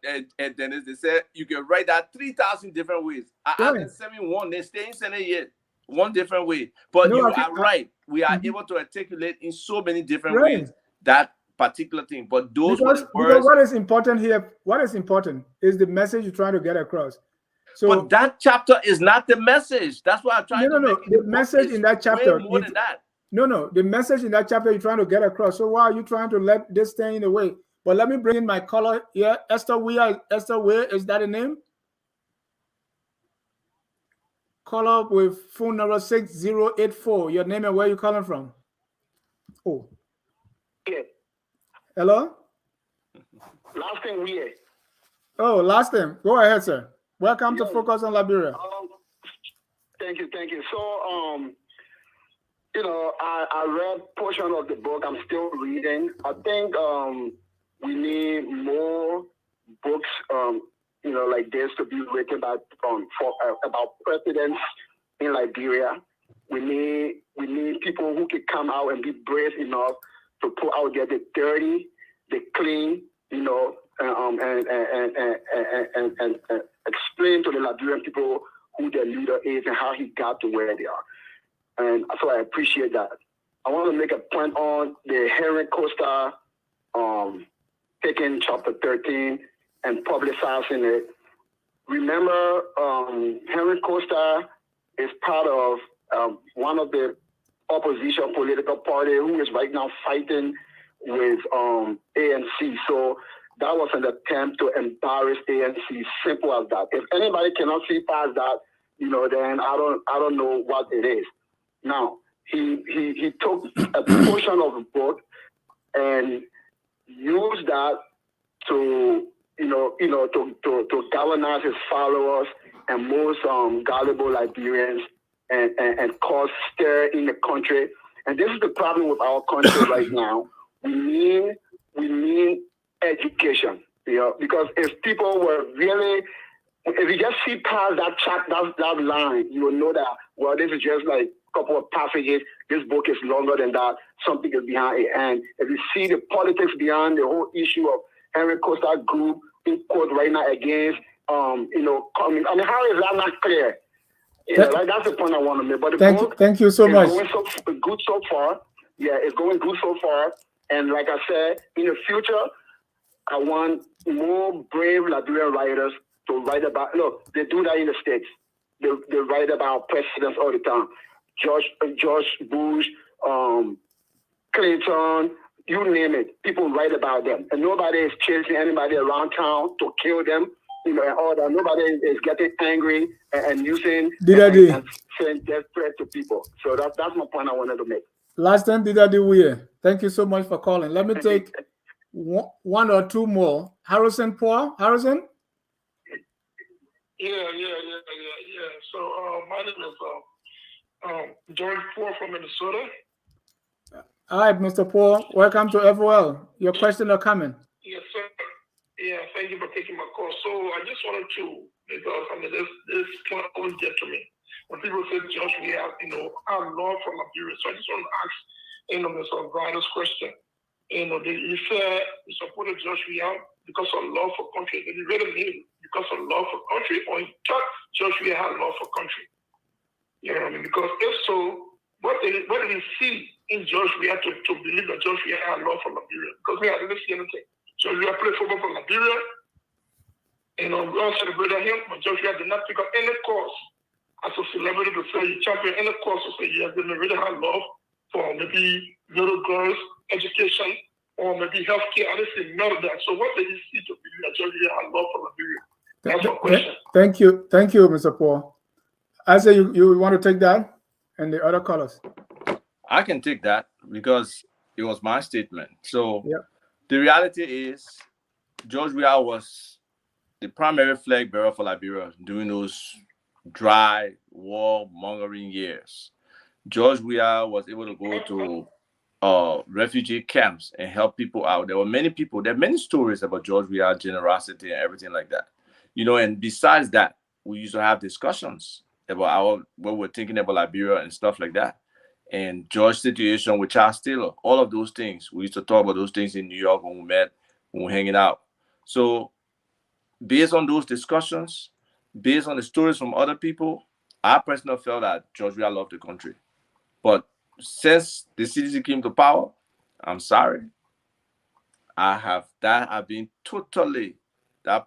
Dennis, they said you can write that 3,000 different ways. I haven't sent me one. They stay send it yet. One different way. But you are right. We are able to articulate in so many different ways that particular thing. But those words. Because what is important here? What is important is the message you're trying to get across. So, but that chapter is not the message. That's what I'm trying to make. The message in that chapter more than that. No, the message in that chapter you're trying to get across. So why are you trying to let this stay in the way? But let me bring in my color here. Esther Weah, is that a name? Call up with phone number 6084. Your name and where you calling from? Oh. Yeah. Hello? Last name Weah. Oh, last name. Go ahead, sir. Welcome to Focus on Liberia. Thank you. So, I read portion of the book. I'm still reading. I think we need more books, like this to be written about presidents in Liberia. We need people who can come out and be brave enough to put out there the dirty, the clean, and explain to the Liberian people who their leader is and how he got to where they are. And so I appreciate that. I want to make a point on the Henry Costa taking chapter 13 and publicizing it. Remember, Henry Costa is part of one of the opposition political party who is right now fighting with ANC. So that was an attempt to embarrass ANC. Simple as that. If anybody cannot see past that, then I don't know what it is. Now, he took a portion of the book and use that to to galvanize his followers and most gullible Liberians and cause stir in the country. And this is the problem with our country right now. We need education, because if people were really, if you just see past that line, you will know that, well, this is just like a couple of passages. This book is longer than that. Something is behind it. And if you see the politics behind the whole issue of Henry Costa group in court right now against, how is that not clear? That's the point I want to make. But thank you so much. Going good so far. Yeah, it's going good so far. And like I said, in the future, I want more brave Liberian writers to write about. Look, they do that in the States. They write about presidents all the time. George Bush, Clinton, you name it. People write about them, and nobody is chasing anybody around town to kill them. And all that. Nobody is getting angry and using and saying death threats to people. So that's my point I wanted to make. Last time, Weah. Thank you so much for calling. Let me take one or two more. Harrison Paul. Harrison? Yeah. So my name is George Paul from Minnesota. All right, Mr. Paul. Welcome to FOL. Your question or comment? Yes, sir. Yeah, thank you for taking my call. So I just wanted to, because this point always get to me. When people say, Josh, we have, our law from Liberia. So I just want to ask, Mr. Brian's question. Did you say you supported Josh Weah because of love for country? Did you really mean because of love for country, or you thought Josh Weah had love for country? You know what I mean? Because if so, what did he see in Josh Weah to believe that Josh Weah had love for Liberia? Because I didn't see anything. Josh Weah played football for Liberia. We all celebrated him, but Josh Weah did not pick up any course as a celebrity to say he championed any course to say he didn't really have love for maybe little girls, education, or maybe healthcare. I didn't see none of that. So what did he see to believe that Josh Weah had love for Liberia? That's my question. Thank you, Mr. Paul. I say you want to take that and the other callers. I can take that because it was my statement. So yeah. The reality is George Weah was the primary flag bearer for Liberia during those dry, war-mongering years. George Weah was able to go to refugee camps and help people out. There are many stories about George Weah's generosity and everything like that. And besides that, we used to have discussions about what we're thinking about Liberia and stuff like that. And George's situation with Charles Taylor, all of those things. We used to talk about those things in New York when we met, when we were hanging out. So based on those discussions, based on the stories from other people, I personally felt that George Weah loved the country. But since the CDC came to power, I'm sorry. That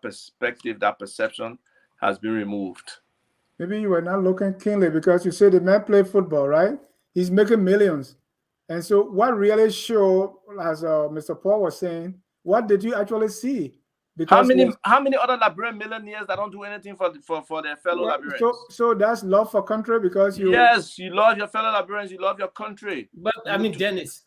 perspective, that perception has been removed. Maybe you were not looking keenly because you said the man played football, right? He's making millions. And so what really showed, as Mr. Paul was saying, what did you actually see? Because how many other Liberian millionaires that don't do anything for their fellow Liberians? So that's love for country because you... Yes, you love your fellow Liberians, you love your country. But, Dennis...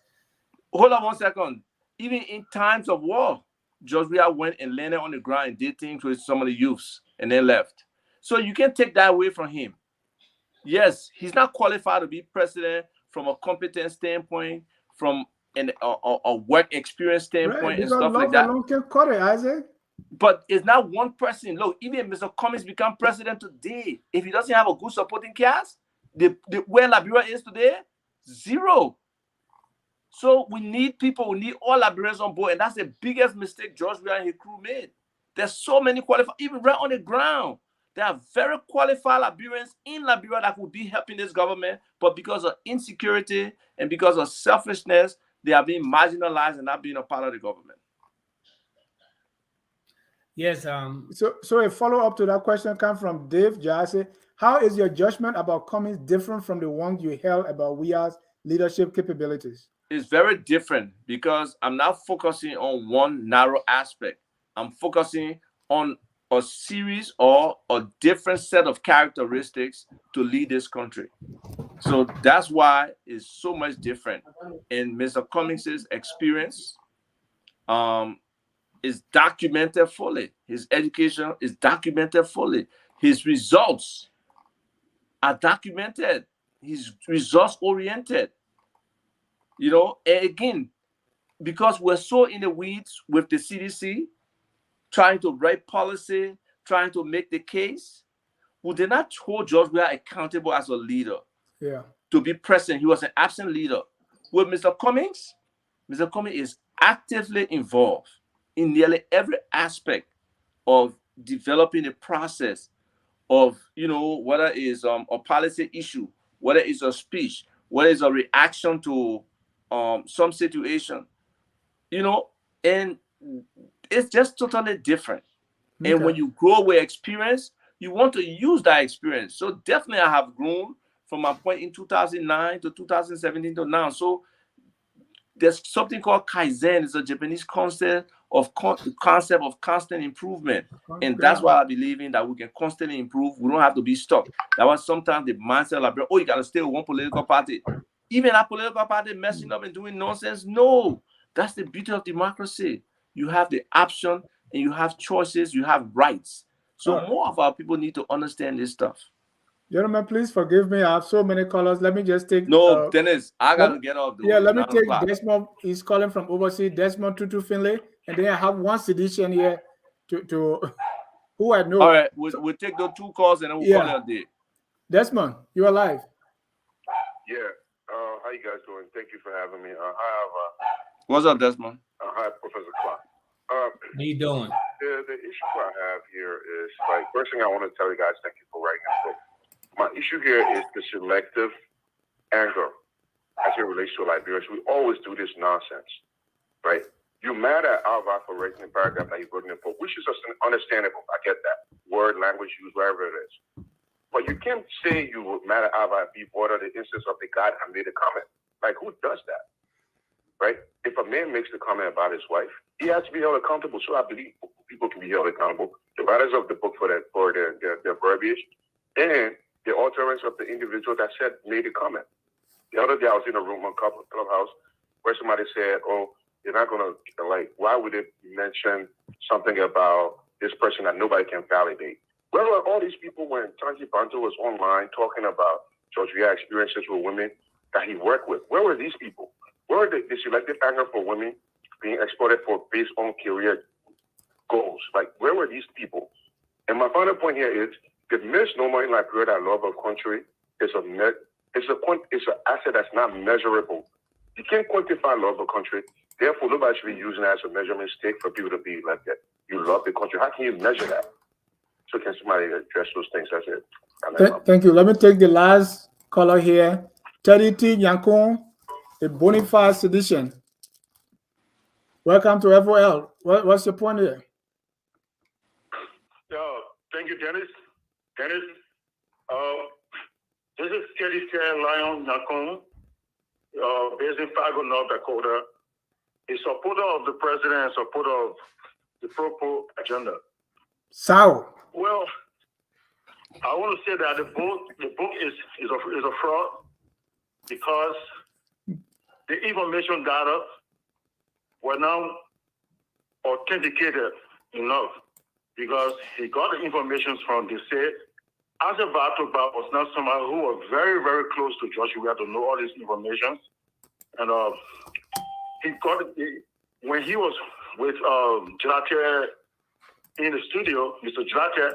Hold on 1 second. Even in times of war, George Weah went and landed on the ground and did things with some of the youths and then left. So you can't take that away from him. Yes, he's not qualified to be president from a competence standpoint, from a work experience standpoint, and stuff like that. Can cut it, Isaac. But it's not one person. Look, even if Mr. Cummings become president today, if he doesn't have a good supporting cast, where Liberia is today, zero. So we need people, we need all Liberians on board, and that's the biggest mistake George Weah and his crew made. There's so many qualified, even right on the ground. There are very qualified Liberians in Liberia that would be helping this government, but because of insecurity and because of selfishness, they are being marginalized and not being a part of the government. Yes. So a follow-up to that question comes from Dave Jassy. How is your judgment about Cummings different from the one you held about Weah's leadership capabilities? It's very different because I'm not focusing on one narrow aspect. I'm focusing on a series or a different set of characteristics to lead this country. So that's why it's so much different. And Mr. Cummings's experience is documented fully. His education is documented fully. His results are documented. He's results oriented. You know, and again, because we're so in the weeds with the CDC, trying to write policy, trying to make the case, we did not hold George Weah accountable as a leader. Yeah. To be present. He was an absent leader. With Mr. Cummings is actively involved in nearly every aspect of developing a process of, you know, whether it's a policy issue, whether it's a speech, whether it's a reaction to some situation, you know, and it's just totally different. Okay. And when you grow with experience, you want to use that experience. So definitely I have grown from my point in 2009 to 2017 to now. So there's something called Kaizen. It's a Japanese concept of constant improvement. And that's why I believe in that we can constantly improve. We don't have to be stuck. That was sometimes the mindset like, oh, you got to stay with one political party. Even that political party messing up and doing nonsense. No, that's the beauty of democracy. You have the option and you have choices, you have rights. So more of our people need to understand this stuff. Gentlemen, please forgive me. I have so many callers. Let me just take. No, Dennis, I got to get off. Yeah, let me take Desmond. He's calling from overseas. Desmond Tutu Finlay. And then I have one sedition here to who I know. All right, we'll take those 2 calls and then we'll call it a day. Desmond, you're alive. Yeah. How you guys doing? Thank you for having me. What's up, Desmond? Hi, Professor Clarke. How you doing? The issue I have here is, like, first thing I want to tell you guys, thank you for writing this book. My issue here is the selective anger as it relates to Liberians. We always do this nonsense, right? You're mad at Alva for writing the paragraph that you wrote in the book, which is understandable. I get that. Word, language used, wherever it is. But you can't say you were mad at Alva if you brought up the instance of the guy that made a comment. Like, who does that, right? If a man makes the comment about his wife, he has to be held accountable. So I believe people can be held accountable. The writers of the book for their verbiage and the utterance of the individual that made a comment. The other day I was in a room on Clubhouse where somebody said, oh, you're not going to, like, why would it mention something about this person that nobody can validate? Where were all these people when Tanji Banto was online talking about George Weah experiences with women that he worked with? Where were these people? Where were the selective anger for women being exploited for based on career goals? Like, where were these people? And my final point here is, the misnomer in Liberia that love of country is an asset that's not measurable. You can't quantify love of country. Therefore, nobody should be using that as a measurement stick for people to be like that. You love the country. How can you measure that? So can somebody address those things? That's it. Thank you. Let me take the last caller here. Teddy T. Yankon, a bona fide sedition. Welcome to FOL. What's your point here? Thank you, Dennis. Dennis, this is Teddy T. Lion Yankon, based in Fargo, North Dakota, a supporter of the president and supporter of the pro agenda. So, well, I want to say that the book is a fraud because the information data were now authenticated enough because he got the information from the state. Azeva Tukpah was not someone who was very, very close to George Weah to know all this information. And he got it when he was with Jalate in the studio, Mr. Jalate,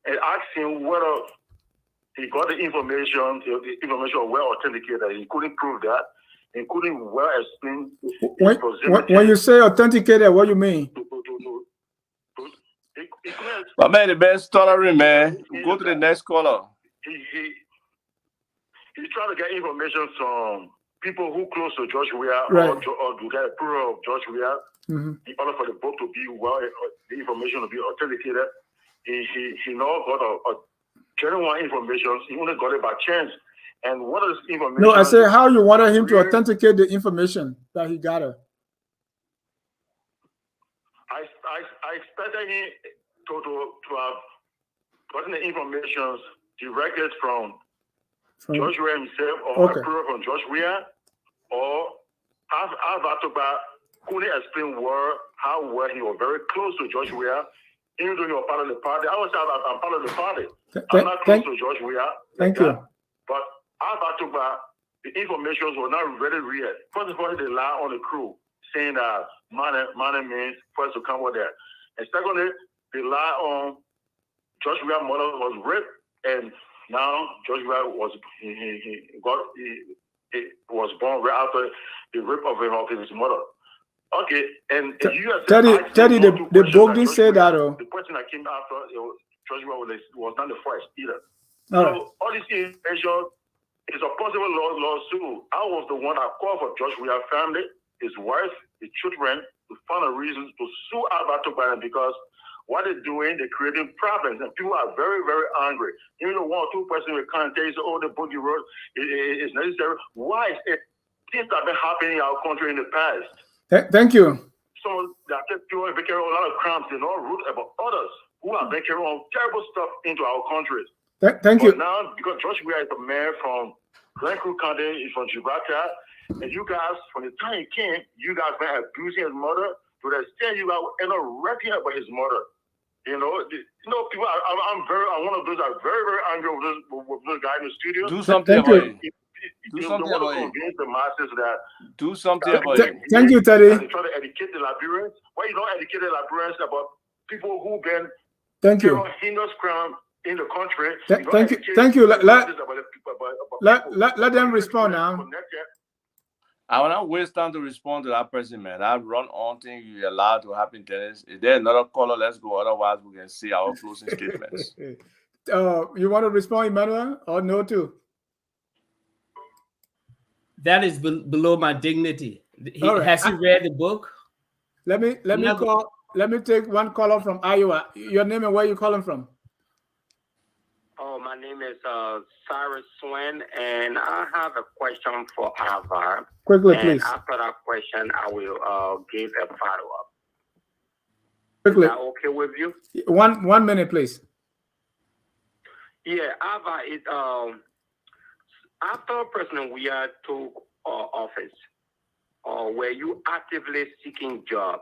and asked him whether he got the information was well authenticated. He couldn't prove that. He couldn't well explain when you say authenticated, what do you mean? But man, the best story, man. Go to the next caller. He tried to get information from people who close to George Weah right. or to get approval of George Weah. In order for the book to be the information to be authenticated, he now got a genuine information. He only got it by chance. And what is information? No, I say how you wanted him to authenticate the information that he got it. I expected him to have gotten the information directed from George Weah himself, or approval from George Weah, or have Tukpah couldn't explain how well he was very close to George Weah, even though he was part of the party. I would say I'm part of the party. I'm not close to George Weah. Thank you. But Tukpah, the information was not very real. First of all, they lie on the crew, saying that money means first to come over there. And secondly, they lie on George Weah's mother was raped, and now George Weah was born right after the rape of his mother. Okay, and Teddy, the book didn't say that. The person that came after George Weah was not the first either. All this information is a possible lawsuit. I was the one that called for George Weah's family, his wife, his children, to find a reason to sue Tukpah because what they're doing, they're creating problems, and people are very, very angry. Even though one or two persons will come and tell you, oh, the book you wrote is necessary. Why is it? Things that have been happening in our country in the past. Thank you. So that people have been carrying a lot of crimes, they know root about others who have been carrying terrible stuff into our country. Thank you. Now, because George Weah is a man from Clarke County, he's from Gibraltar, and you guys, from the time he came, you guys been abusing his mother to the extent you guys end up rapping about his mother. People. I'm one of those that are very, very angry with this guy in the studio. Do something about it. Do something about it. Convince the masses that. Do something about it. Thank you, Teddy. They try to educate the Liberians. Why you don't educate the Liberians about people who've been heinous crime in the country? Thank you. Let them respond now. I will not waste time to respond to that person, man. That run on thing you allowed to happen, Dennis. Is there another caller? Let's go. Otherwise, we can see our closing statements. You want to respond, Emmanuel, or no too? That is below my dignity. Has he read the book? Let me take one caller from Iowa. Your name and where you calling from? Oh, my name is Cyrus Swin, and I have a question for Ava. Quickly, and please. After that question, I will give a follow-up. Quickly. Is that okay with you? 1 minute, please. Yeah, Ava, after President Weah took office, were you actively seeking job?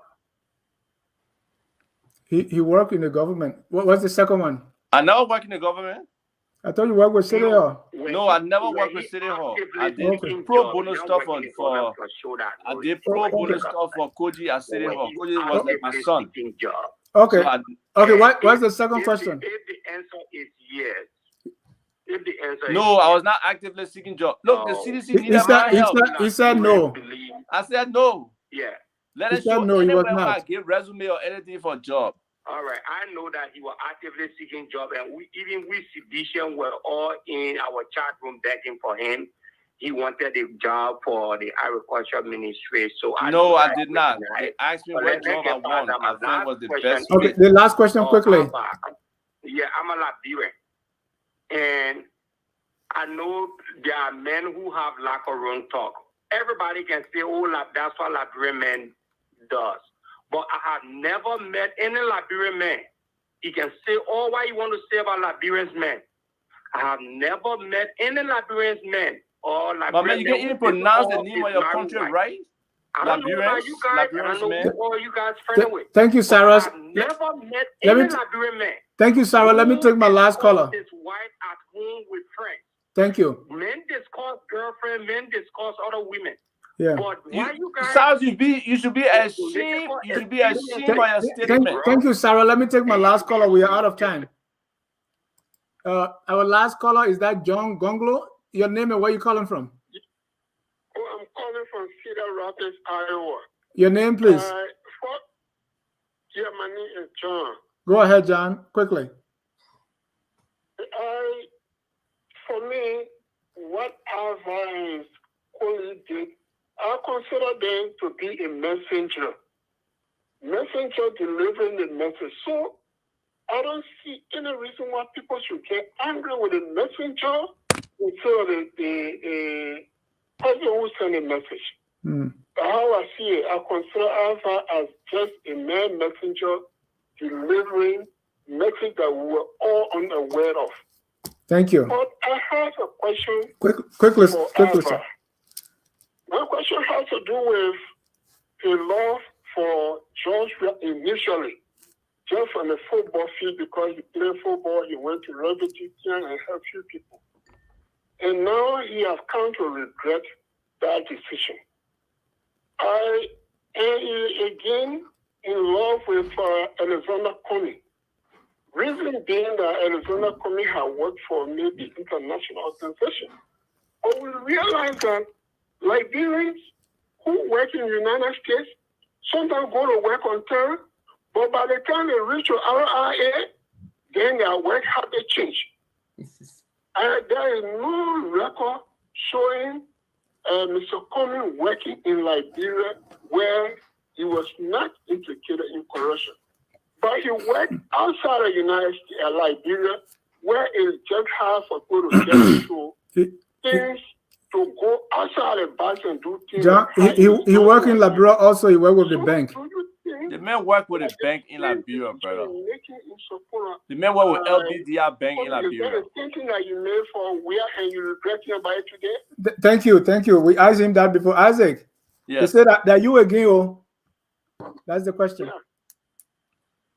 He worked in the government. What's the second one? I never work in the government. I thought you worked with City Hall. No, I never worked with City Hall. I did pro bono stuff for Koji at City Hall. Koji was like my son. Okay. What's the second question? If the answer is yes, no, I was not actively seeking job. Look, the CDC needed my help. He said no. I said no. Yeah. Let us show anywhere where I give resume or anything for a job. All right, I know that he was actively seeking job, and we Sedition were all in our chat room begging for him. He wanted a job for the agriculture ministry. So I did not. They asked me what job I want. I think was the best. Okay, the last question quickly. Yeah, I'm a Liberian, and I know there are men who have locker room talk. Everybody can say, "Oh, that's what Liberian men does." But I have never met any Liberian man. He can say all what he want to say about Liberians men. I have never met any Liberians men or Liberian. But man, you can even pronounce the name of your country right? I don't know about you guys. I don't know who all you guys friendly with. Thank you, Sarah. I've never met any Liberian man. Thank you, Sarah. Let me take my last caller. His wife at home with friends. Thank you. Men discuss girlfriend. Men discuss other women. Yeah. But why you guys? Sounds you should be ashamed. You should be ashamed by your statement. Thank you, Sarah. Let me take my last caller. We are out of time. Our last caller is that John Gonglo. Your name and where you calling from? I'm calling from Cedar Rapids, Iowa. Your name, please. My name is John. Go ahead, John. Quickly. For me, what Ava Koli did, I consider them to be a messenger delivering the message. So I don't see any reason why people should get angry with a messenger instead of the person who sent a message. How I see it, I consider Alpha as just a mere messenger delivering message that we were all unaware of. Thank you. But I have a question. Quickly, sir. My question has to do with a love for George initially, just on the football field, because he played football, he went to rehabilitation and helped few people. And now he has come to regret that decision. I am again in love with Alexander Comey. Reason being that Alexander Comey had worked for maybe international organization. But we realize that Liberians who work in the United States sometimes go to work on terror, but by the time they reach your RIA, then their work habit change. There is no record showing Mr. Comey working in Liberia where he was not implicated in corruption. But he worked outside of the United States, Liberia, where it's just hard for people to get into things, to go outside the box and do things. John, he worked in Liberia also, he worked with the bank. The man worked with a bank in Liberia, brother. The man worked with LBDR Bank in Liberia. Thinking that you made for Weah and you regretting about it today? Thank you. We asked him that before. Isaac, yes. They said that you again, oh. That's the question. Yeah.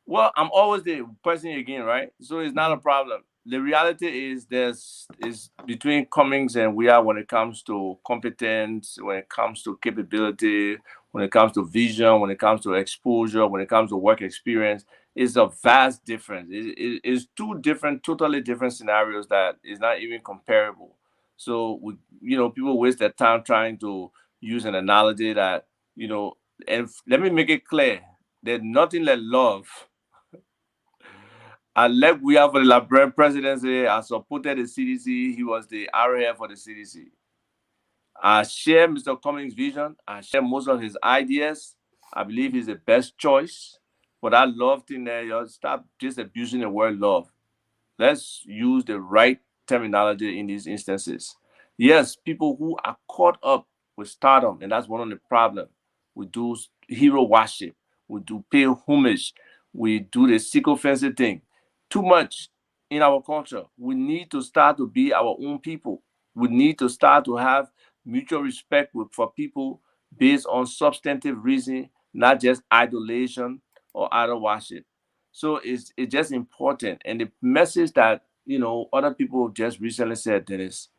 Well, I'm always the person again, right? So it's not a problem. The reality is is between Cummings and Weah when it comes to competence, when it comes to capability, when it comes to vision, when it comes to exposure, when it comes to work experience, is a vast difference. It's two different, totally different scenarios that is not even comparable. So, people waste their time trying to use an analogy that, and let me make it clear, there's nothing like love. I left Weah for the Liberian presidency. I supported the CDC. He was the RAF for the CDC. I share Mr. Cummings' vision. I share most of his ideas. I believe he's the best choice. But that love thing there, stop just abusing the word love. Let's use the right terminology in these instances. Yes, people who are caught up with stardom, and that's one of the problems. We do hero worship. We do pay homage. We do the sycophancy thing. Too much in our culture. We need to start to be our own people. We need to start to have mutual respect for people based on substantive reason, not just idolation or idol worship. So it's just important. And the message that, other people just recently said, Dennis,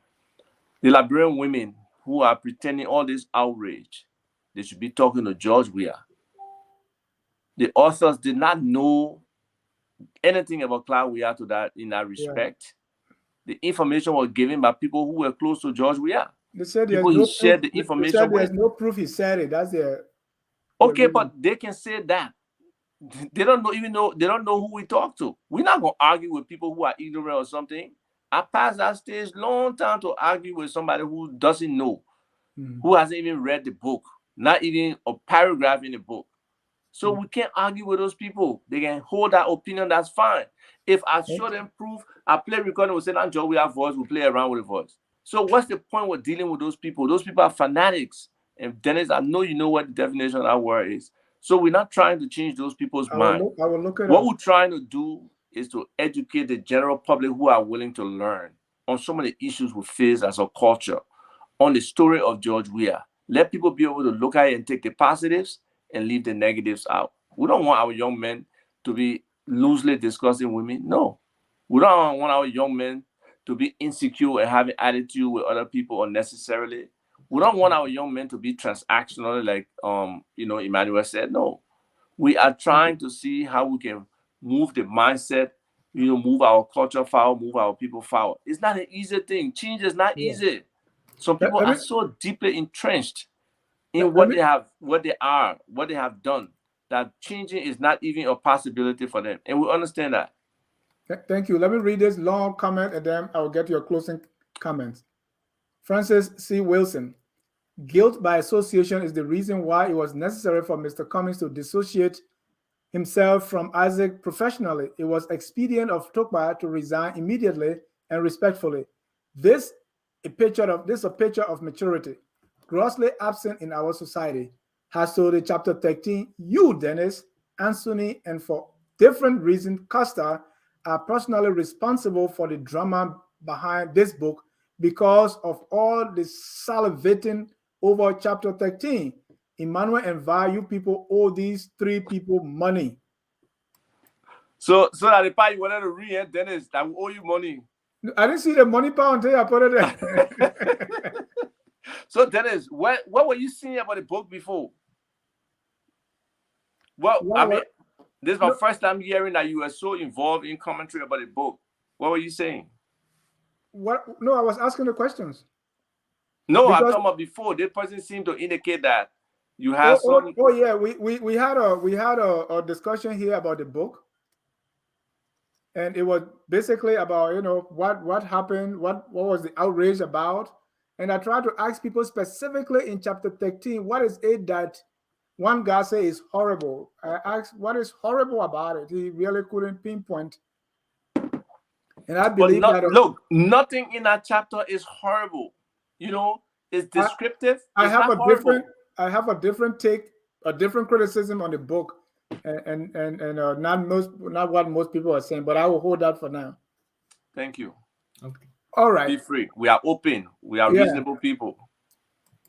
the Liberian women who are pretending all this outrage, they should be talking to George Weah. The authors did not know anything about Clarke Weah in that respect. Yeah. The information was given by people who were close to George Weah. They said he shared the information. They said there's no proof he said it. That's their okay, but they can say that. They don't know who we talk to. We're not gonna argue with people who are ignorant or something. I passed that stage long time to argue with somebody who doesn't know, who hasn't even read the book, not even a paragraph in the book. So we can't argue with those people. They can hold that opinion, that's fine. If I show them proof, I play recording, we say that George Weah voice, we play around with the voice. So what's the point with dealing with those people? Those people are fanatics. And Dennis, I know you know what the definition of that word is. So we're not trying to change those people's mind. What we're trying to do is to educate the general public who are willing to learn on some of the issues we face as a culture, on the story of George Weah. Let people be able to look at it and take the positives and leave the negatives out. We don't want our young men to be loosely discussing women. No. We don't want our young men to be insecure and having attitude with other people unnecessarily. We don't want our young men to be transactional, like Emmanuel said. No. We are trying to see how we can move the mindset, move our culture forward, move our people forward. It's not an easy thing. Change is not easy. Some people are so deeply entrenched in what they have done, that changing is not even a possibility for them. And we understand that. Thank you. Let me read this long comment and then I'll get your closing comments. Francis C. Wilson. Guilt by association is the reason why it was necessary for Mr. Cummings to dissociate himself from Isaac professionally. It was expedient of Tukpah to resign immediately and respectfully. This a picture of maturity, grossly absent in our society. Has told in chapter 13, you, Dennis, Anthony, and for different reasons, Costa, are personally responsible for the drama behind this book because of all the salivating over chapter 13. Emmanuel and Weah, you people owe these three people money. So that the part you wanted to read, Dennis, that will owe you money. I didn't see the money part until I put it there. So Dennis, what were you saying about the book before? Well, I mean, this is my first time hearing that you were so involved in commentary about the book. What were you saying? What? No, I was asking the questions. No, I'm talking about before. This person seemed to indicate that you have some. Oh yeah, we had a discussion here about the book, and it was basically about what happened, what was the outrage about, and I tried to ask people specifically in chapter 13, what is it that one guy said is horrible. I asked what is horrible about it. He really couldn't pinpoint. And I believe look, nothing in that chapter is horrible. It's descriptive. I have a different take, a different criticism on the book, and not what most people are saying. But I will hold that for now. Thank you. Okay. All right. Be free. We are open. We are reasonable people.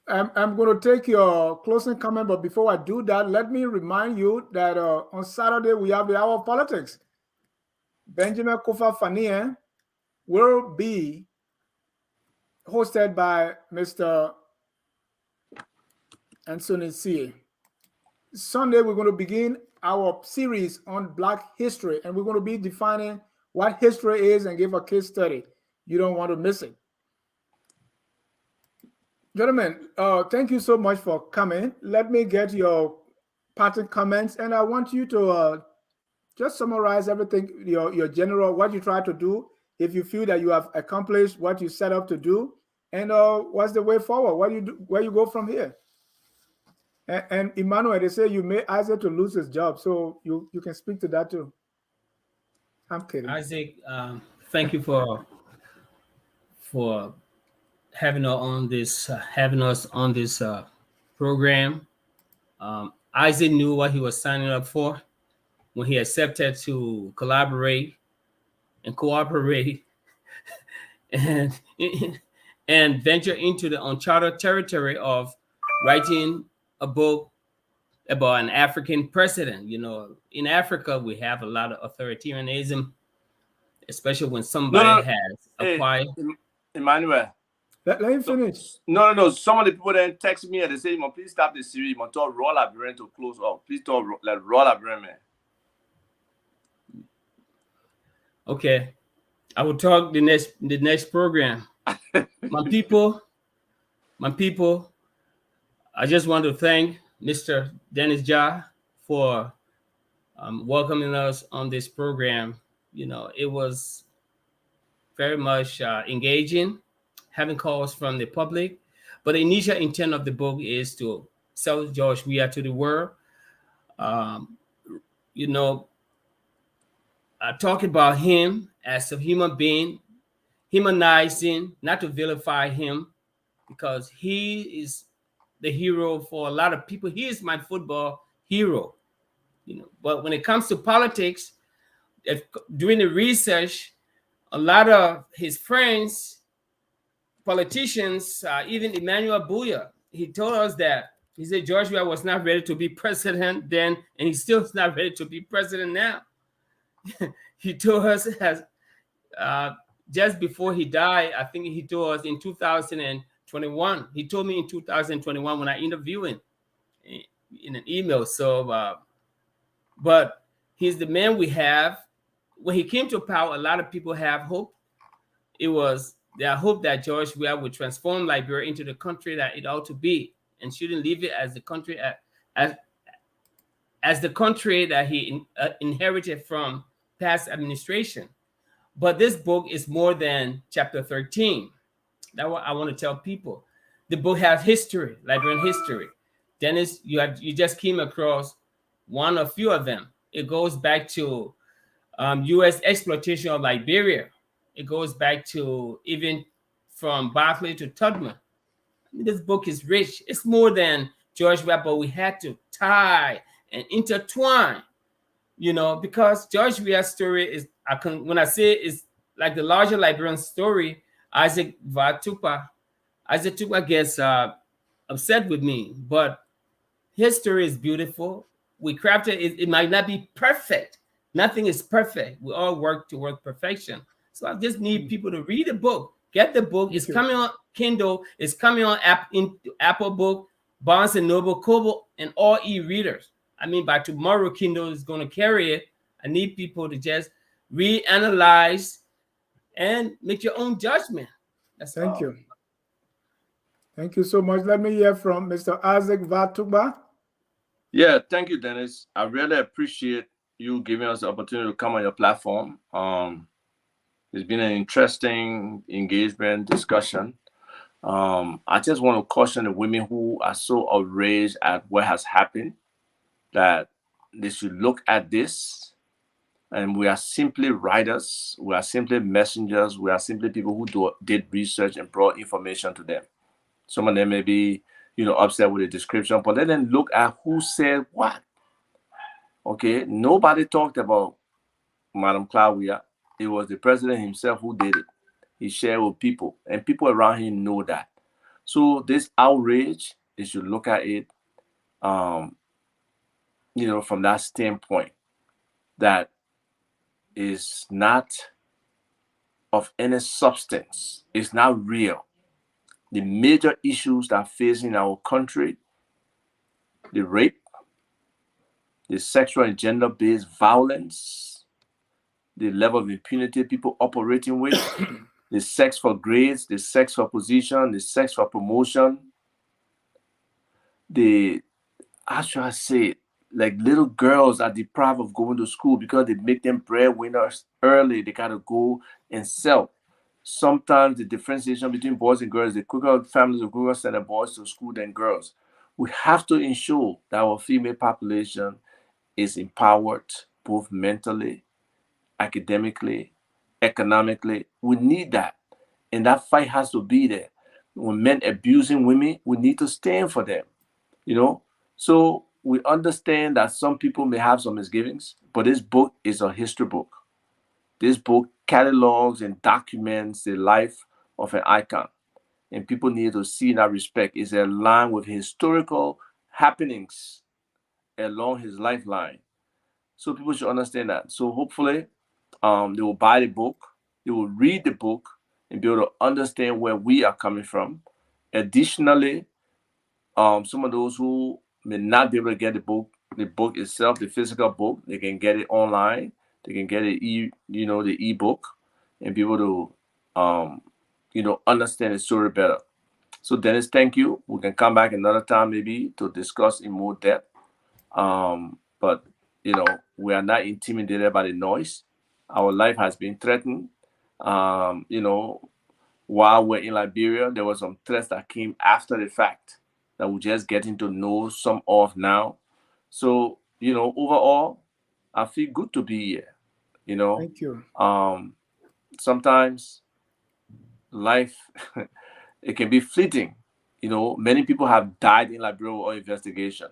I'm going to take your closing comment, but before I do that, let me remind you that on Saturday we have the Hour of Politics. Benjamin Kofa Fanien will be hosted by Mr. Anthony C. Sunday, we're going to begin our series on Black history, and we're going to be defining what history is and give a case study. You don't want to miss it. Gentlemen, thank you so much for coming. Let me get your parting comments, and I want you to just summarize everything, your general, what you try to do, if you feel that you have accomplished what you set up to do, and what's the way forward, what you do, where you go from here. And Emmanuel, they say you made Isaac to lose his job, so you can speak to that too. I'm kidding. Isaac, thank you for having us on this program. Isaac knew what he was signing up for when he accepted to collaborate and cooperate and venture into the uncharted territory of writing a book about an African president. In Africa, we have a lot of authoritarianism, especially when somebody has acquired. Emmanuel. Let him finish. No. Some of the people then text me and they say, please stop the series. I'm talk Raw Labyrinth to close up. Please talk Raw Labyrinth, man. Okay. I will talk the next program. My people, I just want to thank Mr. Dennis Jah for welcoming us on this program. It was very much engaging, having calls from the public. But the initial intent of the book is to sell George Weah to the world. Talking about him as a human being, humanizing, not to vilify him, because he is the hero for a lot of people. He is my football hero. But when it comes to politics, doing the research, a lot of his friends, politicians, even Emmanuel Weah, he told us that he said George Weah was not ready to be president then, and he's still not ready to be president now. He told us just before he died, I think he told us in 2021. He told me in 2021 when I interviewed him in an email. So, but he's the man we have. When he came to power, a lot of people have hope. It was their hope that George Weah would transform Liberia into the country that it ought to be, and shouldn't leave it as the country as the country that he inherited from past administration. But this book is more than chapter 13. That's what I want to tell people. The book has history, Liberian history. Dennis, you just came across one or few of them. It goes back to U.S. exploitation of Liberia. It goes back to even from Barclay to Tubman. This book is rich. It's more than George Weah, but we had to tie and intertwine, because George Weah's story is, when I say it's like the larger Liberian story, Isaac Tukpah gets upset with me, but his story is beautiful. We crafted it. It might not be perfect. Nothing is perfect. We all work towards perfection. So I just need people to read the book. Get the book. It's coming on Kindle. It's coming on Apple Book, Barnes and Noble, Kobo, and all e-readers. I mean, by tomorrow, Kindle is going to carry it. I need people to just read, analyze, and make your own judgment. That's Thank all. you. Thank you so much. Let me hear from Mr. Isaac Tukpah. Yeah, thank you, Dennis. I really appreciate you giving us the opportunity to come on your platform. It's been an interesting engagement discussion. I just want to caution the women who are so outraged at what has happened that they should look at this. And we are simply writers. We are simply messengers. We are simply people who did research and brought information to them. Some of them may be, upset with the description, but let them look at who said what. Okay, nobody talked about Madam Clarke Weah. It was the president himself who did it. He shared with people, and people around him know that. So this outrage, they should look at it, from that standpoint, that is not of any substance. It's not real. The major issues that are facing our country, the rape, the sexual and gender-based violence, the level of impunity people operating with, the sex for grades, the sex for position, the sex for promotion, how should I say it? Like little girls are deprived of going to school because they make them breadwinners early. They got to go and sell. Sometimes the differentiation between boys and girls, the quicker families will quicker send their boys to school than girls. We have to ensure that our female population is empowered both mentally, academically, economically. We need that. And that fight has to be there. When men abusing women, we need to stand for them. So we understand that some people may have some misgivings, but this book is a history book. This book catalogs and documents the life of an icon. And people need to see in that respect is aligned with historical happenings along his lifeline. So people should understand that. So hopefully they will buy the book, they will read the book, and be able to understand where we are coming from. Additionally, some of those who may not be able to get the book itself, the physical book, they can get it online. They can get it, the ebook, and be able to, understand the story better. So Dennis, thank you. We can come back another time maybe to discuss in more depth. But we are not intimidated by the noise. Our life has been threatened. While we're in Liberia, there were some threats that came after the fact that we're just getting to know some of now. So, overall, I feel good to be here. Thank you. Sometimes life, it can be fleeting. Many people have died in Liberia or investigation.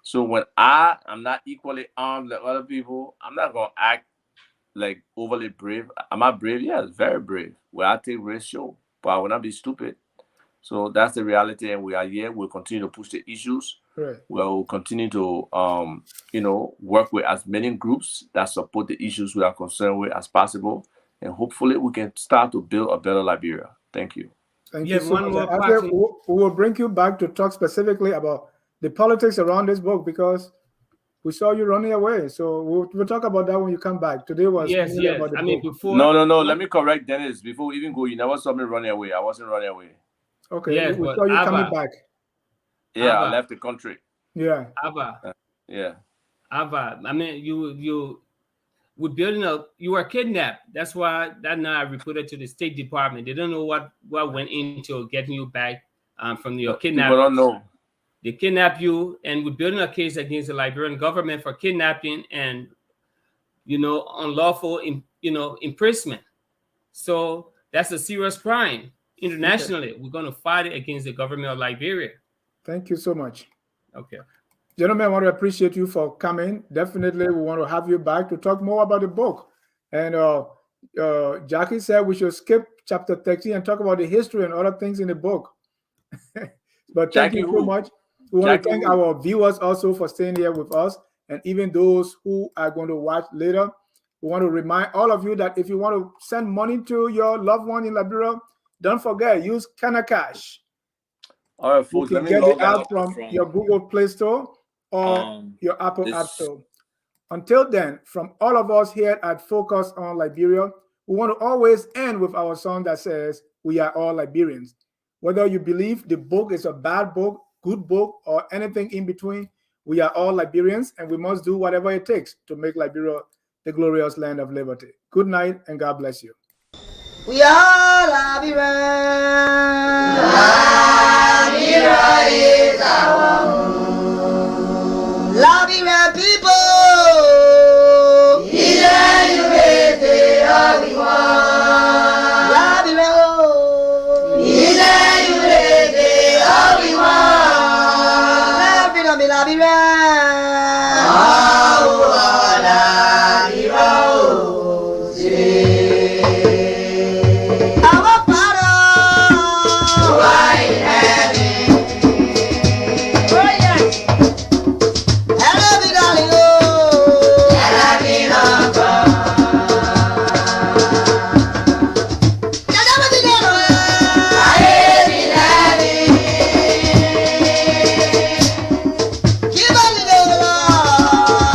So when I'm not equally armed like other people, I'm not going to act like overly brave. Am I brave? Yes, very brave. Will I take risks? Sure. But I will not be stupid. So that's the reality, and we are here. We'll continue to push the issues. Right. We'll continue to, work with as many groups that support the issues we are concerned with as possible, and hopefully we can start to build a better Liberia. Thank you. Thank you so much. We will bring you back to talk specifically about the politics around this book because we saw you running away. So we'll talk about that when you come back. Today was mainly about the book. Before No. Let me correct Dennis. Before we even go, you never saw me running away. I wasn't running away. Okay, yes, we saw you coming back. Yeah, I left the country. Yeah. Yeah. Ava, I mean, you were building you were kidnapped. That's why that now I reported to the State Department. They don't know what went into getting you back from your kidnapping. People don't know. They kidnapped you, and we're building a case against the Liberian government for kidnapping and, unlawful, imprisonment. So that's a serious crime. Internationally, we're going to fight it against the government of Liberia. Thank you so much. Okay. Gentlemen, I want to appreciate you for coming. Definitely, we want to have you back to talk more about the book. And Jackie said we should skip chapter 13 and talk about the history and other things in the book. But thank you so much. We want to thank our viewers also for staying here with us, and even those who are going to watch later. We want to remind all of you that if you want to send money to your loved one in Liberia, don't forget, use Cash. All right, folks, you can get the app from your Google Play Store or your Apple App Store. Until then, from all of us here at Focus on Liberia, we want to always end with our song that says, we are all Liberians. Whether you believe the book is a bad book, good book, or anything in between, we are all Liberians, and we must do whatever it takes to make Liberia the glorious land of liberty. Good night, and God bless you. We are Liberians. Liberia is our home.